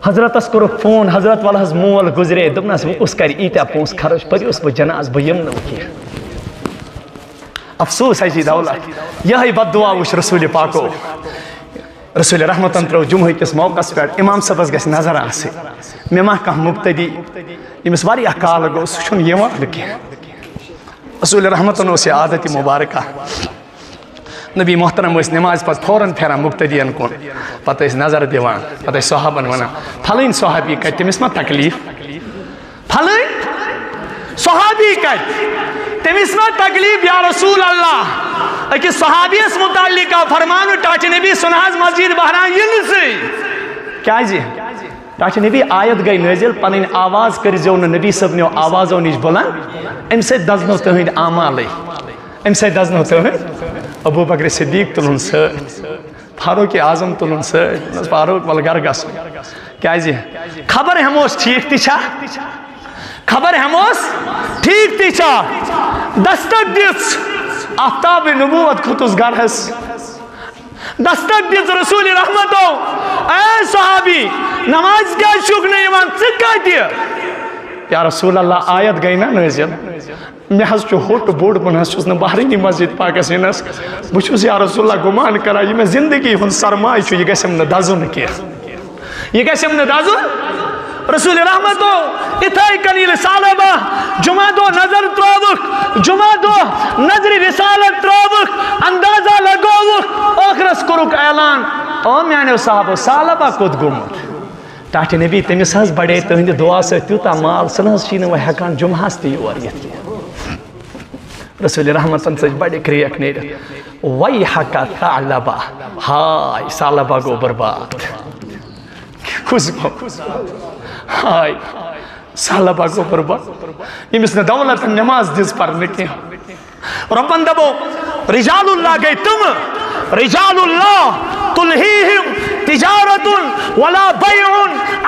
A: حضرتس کوٚرُکھ فون حضرت ول حظ مول گُزرے دوٚپنس وۄنۍ کُس کرِ ییٖتیاہ پونٛسہٕ خرٕچ پٔرِوُس بہٕ جناز بہٕ یِمہٕ نہٕ کینٛہہ افسوٗس ہے جی دولت یِہے بد دعا وٕچھ رسوٗلِ پاکو رسوٗلِ رحمتن ترٲو جمعہ کِس موقعس پٮ۪ٹھ امام صٲبس گژھِ نظر آسٕنۍ مےٚ ما کانٛہہ مُبتدی ییٚمِس واریاہ کال گوٚو سُہ چھُنہٕ یِوان نہٕ کینٛہہ رسوٗلِ رحمتن اوس یہِ عادتِ مُبارکہ نبی محترم ٲسۍ نٮ۪مازِ پتہٕ فوراً پھیران مُبتدین کُن پتہٕ ٲسۍ نظر دِوان پتہٕ ٲسۍ صحابن ونان پھلٲنۍ صحابی کتہِ تٔمِس ما تکلیٖف پھلٲنۍ صحابی کتہِ تٔمِس ما تکلیٖف یا رسول اللہ أکِس صحابیس متعلق آو فرمانہٕ ٹاٹہِ نبی سُہ نہ حظ مسجد بہران یِنسٕے کیازِ ٹاٹہِ نبی آیت گٔے نٲزِل پنٕنۍ آواز کٔرزیٚو نہٕ نبی صٲبنیو آوازو نِش بُلنٛد امہِ سۭتۍ دزنو تُہنٛدۍ اعمالٕے امہِ سۭتۍ دزنو تُہنٛدۍ ابوٗ بکر صدیٖق تُلُن سۭتۍ فاروق اعظم تُلُن سۭتۍ فاروق ول گرٕ گژھُن کیازِ خبر ہٮ۪موس ٹھیٖک تہِ چھا خبر ہٮ۪موس ٹھیٖک تہِ چھا دستک دِژ آفتابِ نبوت کھوٚتُس گرس دستک دِژ رسوٗلِ رحمتو اے صحابی نماز کیازِ چھُکھ نہٕ یِوان ژٕ کتہِ یا رسول اللہ آیت گٔے نا نٲزِل مےٚ حظ چھُ ہوٚٹ بوٚڑ بہٕ نہ حظ چھُس نہٕ بہرٲنی مسجد پاکس یِنس بہٕ چھُس یا رسول اللہ گُمان کران یہِ مےٚ زندگی ہُنٛد سرمایہِ چھُ یہِ گژھٮ۪م نہٕ دزُن کینٛہہ یہِ گژھٮ۪م نہٕ دزُن رسوٗلِ رحمتو یِتھے کٔنۍ ییٚلہِ سالبہ جمعہ دۄہ نظر ترٲوٕکھ جمعہ دۄہ نظرِ رسالت ترٲوٕکھ اندازہ لگووُکھ ٲخرس کوٚرُکھ اعلان او میانیو صحابو سالبہ کوٚت گوٚمُت ٹاٹہِ نبی تٔمِس حظ بڑے تُہنٛدِ دعا سۭتۍ تیوٗتاہ مال سُہ نہ حظ چھُے نہٕ وۄنۍ ہٮ۪کان جمعہس تہِ یور یِتھ کینٛہہ رسوٗلِ رحمتن سۭتۍ بڑِ کرٛیکھ نیٖرِتھ وَیحَکَ ثعلبہ ہاے سالبہ گوٚو برباد کُس گوٚو ہاے سالبہ گوٚو برباد ییٚمِس نہٕ دولتن نٮ۪ماز دِژ پرنہٕ کینٛہہ رۄبن دوٚپُکھ رِجال اللہ گٔے تِمہٕ رِجال اللہ تُلہیہم تجارت ولا بیع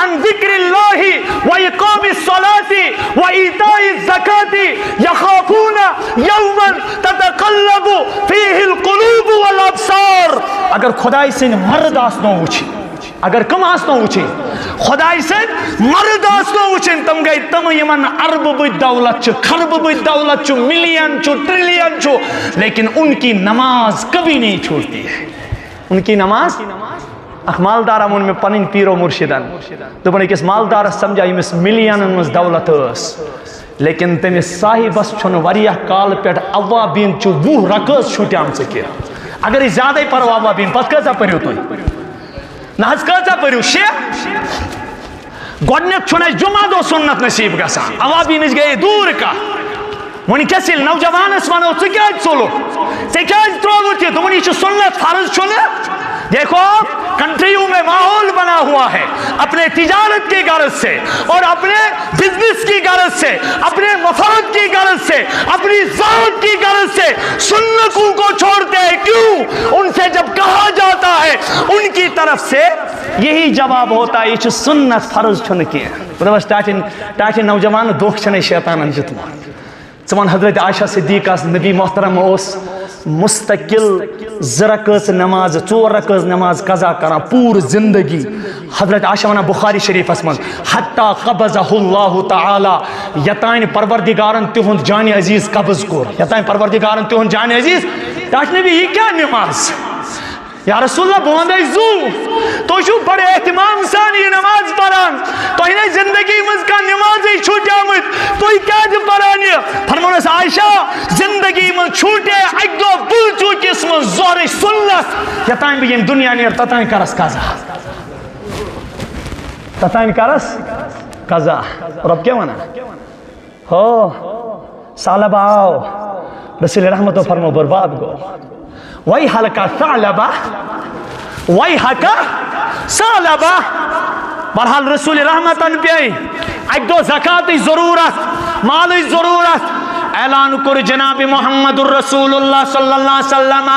A: عن ذکر اللہ وإقام الصلاة وإیتاء الزکاة یخافون یوما تتقلب فیہ القلوب والابصار اگر خداے سٕنٛدۍ مرد آسنو وٕچھِنۍ اگر کم آسنو وٕچھِنۍ خداے سٕنٛدۍ مرد آسنو وٕچھِنۍ تِم گٔے تِم یِمن اربہٕ بٔدۍ دولت چھُ خربہٕ بٔدۍ دولت چھُ ملین چھُ ٹرلین چھُ لیکن ان کی نماز کبھی نہیں چھوڑتی ہے ان کی نماز اکھ مالدارا ووٚن مےٚ پنٕنۍ پیٖرو مُرشِدن دوٚپُن أکِس مالدارس سمجھا ییٚمِس ملینن منٛز دولت ٲس لیکن تٔمِس صاحبس چھُنہٕ واریاہ کالہٕ پٮ۪ٹھ اوابیٖن چھُ 20 رکٲژ چھُٹیمژٕ کینٛہہ اگر أسۍ زیادے پرو اوابیٖن پتہٕ کۭژاہ پٔرِو تُہۍ نہ حظ کۭژاہ پٔرِو 6 گۄڈٕنیٚتھ چھُنہٕ اَسہِ جمعہ دۄہ سُنت نصیٖب گژھان اوابیٖنٕچ گٔیے دوٗر کتھ ونکس یل نوجوانس ونو ثلو تروت یہ دون یہ سنت فرض چھنا دیکھو کنٹریوں میں ماحول بنا ہوا ہے اپنے تجارت کی غرض سے اور اپنے بزنس کی غرض سے اپنے مفاد کی غرض سے اپنی ذات کی غرض سے سنتوں کو چھوڑتے ہیں کیوں ان سے جب کہا جاتا ہے ان کی طرف سے یہی جواب ہوتا ہے یہ سنت فرض چھن کی ٹاٹن نوجوان دھوکہ چھنے شیطانن دتمت ثمن حضرت عائشہ صدیقہ نبی محترم اس مستقل زرکز نماز 4 رکعت نماز قضا کران پور زندگی حضرت عائشہ ونان بخاری شریف اسمن حتی قبضہ اللہ تعالی یتائن پروردگارن تہند جان عزیز قبض کور یتائن پروردگارن تہند جان عزیز ٹاٹ نبی یہ کیا نماز یا رسول اللہ بوندے زو تو شو بڑے اہتمام سان یہ نماز پڑھان تو انہیں زندگی مز کا نماز ہی چھوٹ جامت تو یہ کیا جو پڑھانی فرمونس عائشہ زندگی مز چھوٹے ایک دو بل چوکی اس مز زور سنت یتائن بھی یہ دنیا نیر تتائن کرس قضا تتائن کرس قضا رب کیا مانا ہو سالبہ آؤ رسول رحمت و فرمو برباد گو وَيْحَلَكَ ثَعْلَبَ وَيْحَكَ ثَعْلَبَ برحال رسول رحمتن پیئی ایک دو زکاة ضرورت مال ضرورت اعلان کر جناب محمد الرسول اللہ صلی اللہ علیہ وسلم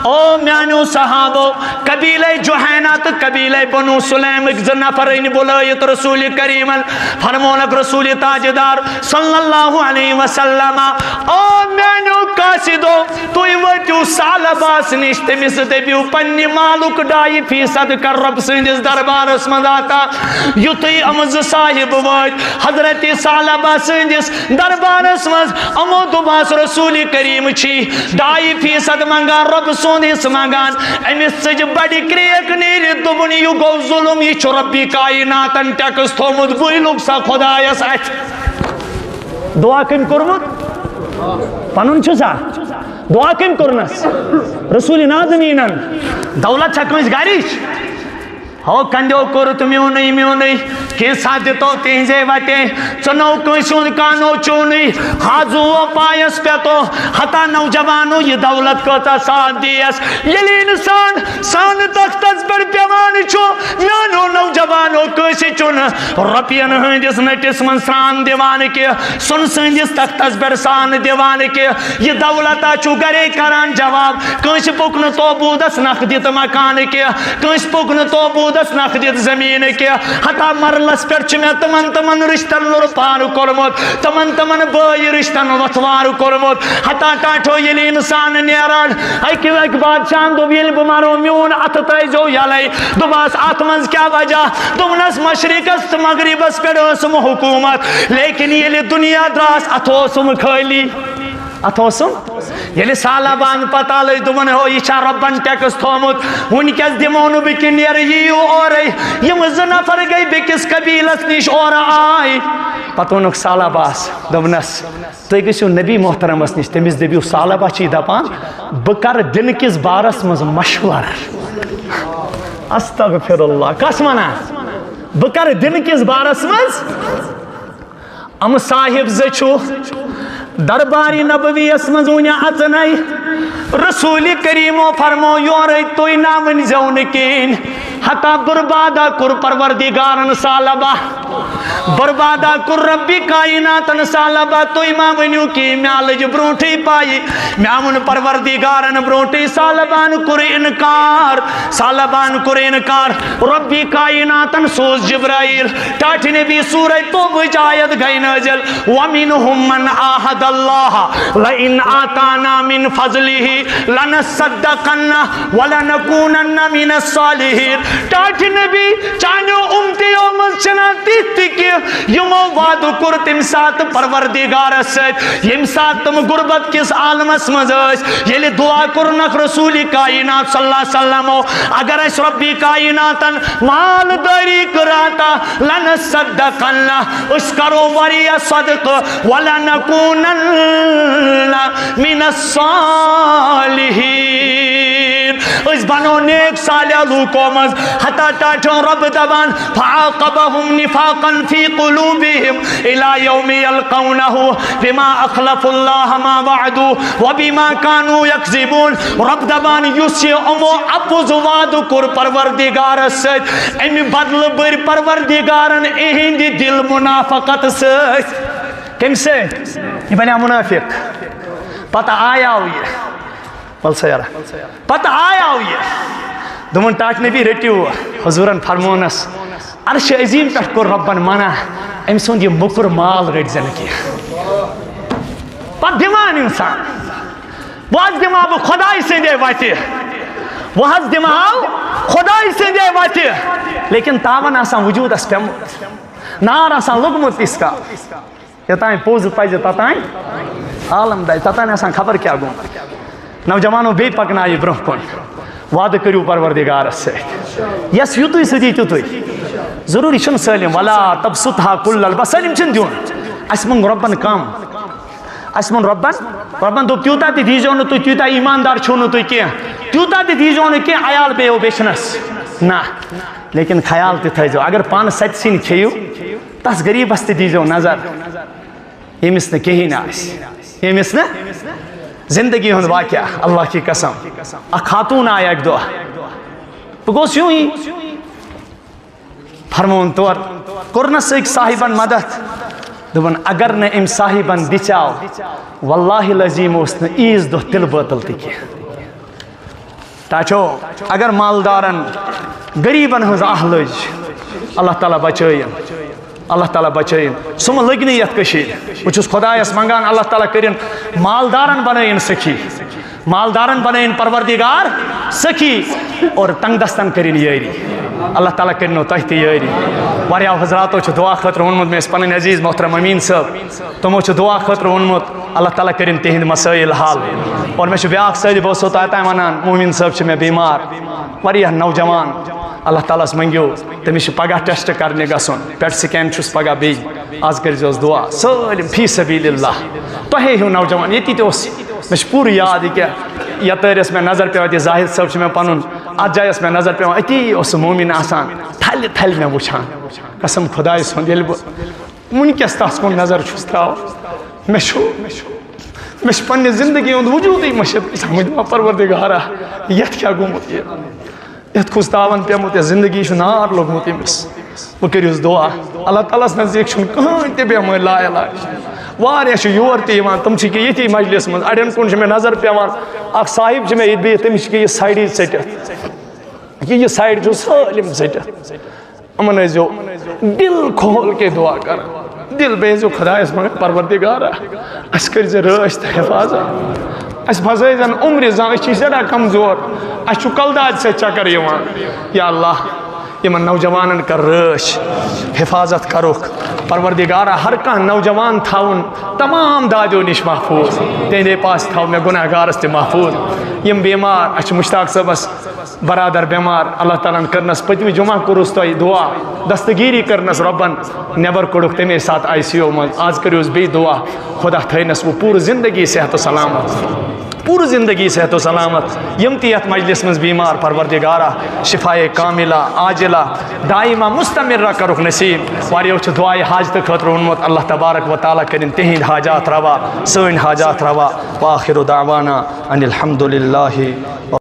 A: او میانو صحابو قبیلہ جوہینات قبیلہ بنو سلیم ایک نفرین بلائیت رسول کریم فرمونک رسول تاجدار صلی اللہ علیہ وسلم او میانو قاسدو توی وٹیو سالباس نشتے مست بیو پنی مالک 2.5% کر رب سندس دربار اسمد آتا یوتی امز صاحب وائد حضرت سالباس سندس دربار اسمد امو دباس رسول کریم چھی 2.5% منگان رب سونیس منگان امیس سج بڑی کریک نیری دبنی یو گو ظلم یہ چھو ربی کائناتن ٹیکس تھومد بوئی لوگ سا خدایس ایت دعا کن کرمت پنن چھسا دعا کن کرنس رسول نازنینن دولت چھکنس گاریش ہو کندیو کرت میونی کین ساتھ تو تینزے وٹے چنو کنسون کانو چونی حاضو و پایس پہ تو حتا نوجوانو یہ دولت کو تا ساتھ دیس یلی انسان سان تختز پر پیوانی چھو میانو نوجوانو کسی چون رپین ہندس نٹس من سان دیوان کے سن سندس تختز پر سان دیوان کے یہ دولتا چھو گرے کران جواب کنس پکن تو بودس نخ دیت مکان کے کنس پکن تو بودس نخ دیت زمین کے حتا مرلس پر چھ میں تمن رشتن لور پار کرمت تمن بائی رشتن وطوار کرمت حتا ٹاٹھو یلی انسان نیران ایک بادشاہن دو بیل بمارو میون ات تیزو یلی دوباس آتمنز کیا وجہ دومنس مشرقس مغربس پر اسم حکومت لیکن یلی دنیا دراس اتو سم خالی اتوسم یلی سالبان پتہ لئی دمن ہو یہ چھا ربن ٹیکس تھومت ونکس دمونو بکن نیر ییو اور یم زنفر گئی بکس قبیلس نش اور آئی پتونک سالباس دمنس تو گسیو نبی محترمس نش تمس دبیو سالبا چی دپان بکر دن کس بارس مز مشور استغفر اللہ کس منا بکر دن کس بارس مز ام صاحب زچو درباری نبوی اسمز ونیا اتنائی رسول کریمو فرمو یوری توی نامن زونکین حتا بربادا کر پروردگارن سالبا بربادا کر ربی کائناتن سالبا توی ما ونیو کی میالج برونٹی پائی میامن پروردگارن برونٹی سالبان کر انکار سالبان کر انکار ربی کائناتن سوز جبرائیل ٹاٹھ نبی سورہ تو بجایت گئی نازل وَمِنْهُمْ مَنْ آہد اللہ لَإِنْ آتَانَا مِنْ فَضْلِهِ لَنَصَّدَّقَنَّ وَلَنَكُونَنَّ مِنَ الصَّالِحِينَ ٹاٹھ نبی چانو امتی اومد چناتی تکی یمو وعدو کر تم سات پروردگار سید یم سات تم غربت کس عالمس مزاس یلی دعا کرنک رسول کائنات صلی اللہ علیہ وسلم اگر اس ربی کائناتن مال داری کراتا لنصدقنّ اس کرو وری صدق وَلَنَكُونَنَّ مِنَ الصَّالِحِينَ اس بنو نیک صالح لوکو مز حتی ٹاٹھوں رب دبان فعاقبهم نفاقا فی قلوبهم الى یوم یلقونہ بما اخلف اللہ ما وعدو وبما كانوا یکذبون رب دبان یس یہ امو اپوز وعد کر پروردگار ست امی بدل بر پروردگارن اہند دل منافقت ست کم سے یہ بنیا منافق پتہ آیا ہو یہ بل سیارہ پتہ آیا ہو یہ دمن ٹاٹ نبی رٹیو حضورن فرمونس عرش عظیم پہ کر ربن منع ام سند یہ مکر مال رٹ زن کی پتہ دمان انسان واز دماغ خدای سندے واتی واز دماغ خدای سندے واتی لیکن تاون آسان وجود اس پیمت نار آسان لگمت اس کا یتائیں پوز پائجے تتائیں عالم دائی تتائیں آسان خبر کیا گون نوجوانوں بے پکنائی برہ کن وعدہ کریو پروردگار سے یس یوتوی سدی تیتوی ضروری چھن سلیم ولا تبسطها کل البس سلیم چھن دیون اسمن ربن کام اسمن ربن تو تیوتا تی دیجو نو تو تیوتا ایماندار چھونو تو کیا تیوتا تی دیجو نو کیا عیال پہ ہو بیشنس نا لیکن خیال تی تھا جو اگر پان سچ سین کھیو تس غریب ہستی دیجو نظر یہ مثل کہیں نہ یہ مثل زندگی ہند واقعہ اللہ کی قسم اک خاتون آیا ایک دعا بگوس یوں ہی فرمون طور کرنس ایک صاحبان مدد دبن اگر نہ ام صاحبان دچاو واللہ العظیم اس نے ایز دو تل باطل تکی تاچو اگر مالدارن غریبن ہز اہلج اللہ تعالیٰ بچائیں اللہ تعالیٰ بچائیں سم لگنی یت کشیر بچس خدایس منگان اللہ تعالیٰ کرن مالدارن بنائیں سکھی مالدارن بنائیں پروردگار سکھی اور تنگ دستن کرن یاری اللہ تعالیٰ کرنو تحتی یاری واریاو حضراتو چھ دعا خطر ونمت میں اس پنن عزیز محترم امین صاحب تمو چھ دعا خطر ونمت اللہ تعالیٰ کرن تہند مسائل حال اور میں چھ بیاک سیدی بہت سوتا ہے ونان مومن صاحب چھ میں بیمار واریاہ نوجوان اللہ تعالیٰ اس منگیو تمہیں پگہ ٹیسٹ کرنے گسن پیٹ سکین چھس پگہ بی آز کر جو دعا سالم فی سبیل اللہ تہے ہوں نوجوان یتی تو میں پور یاد کہ یترس میں نظر پہ زاہد صاحب میں پنن ات جائے میں نظر پہ اتی اس مومن آسان تھل تھل میں وچھان قسم خدای سن یل ونکس تس کن نظر چھس تراو میں پنہ زندگی ہند وجود مشد سمجھ پروردگارا یت کیا گومت یہ یت کھس تاون پیمت زندگی نار لوگمت امس وہ کریوس دعا اللہ تعالیٰ نزدیک کہین تہ بیمار لا علاج واریاہ یور تیوان تم چھ کہ یتی مجلس من اڑین کن میں نظر پیوان اخ صاحب چھ میں یہ بہت تمس کہ یہ سائڈ ژٹت یہ سائڈ جو سالم ژٹت امن ازو دل کھول کے دعا کر دل بیزو خدایس مگر پروردگارا اس کر ز رٲچھ تہ حفاظت اس بھزے زن عمر زان چھ زیادہ کمزور اس چھ کلداد سے چکر یوان یا اللہ یمن نوجوانن کر رٲچھ حفاظت کروک پروردگارا ہر کان نوجوان تھاون تمام دادیو نش محفوظ تہندے پاس تھاو میں گناہ گارس تہ محفوظ یم بیمار اچھ مشتاق صبس برادر بیمار اللہ تعالیٰ کرنس پتمی جمعہ کرس تو دعا دستگیری کرنس ربن نیبر کڑک تمے ساتھ آئی سی او من آز کریوس بی دعا خدا تھینس وہ پور زندگی صحت و سلامت پور زندگی صحت و سلامت یم تیت مجلس من بیمار پروردگارا شفائے کاملہ عاجلہ دائمہ مستمرہ کرک نصیب واریو چھ دعائے حاجت خطر ونمت اللہ تبارک و تعالیٰ کرن تہند حاجات روا سن حاجات روا وآخر دعوانا ان الحمدللہ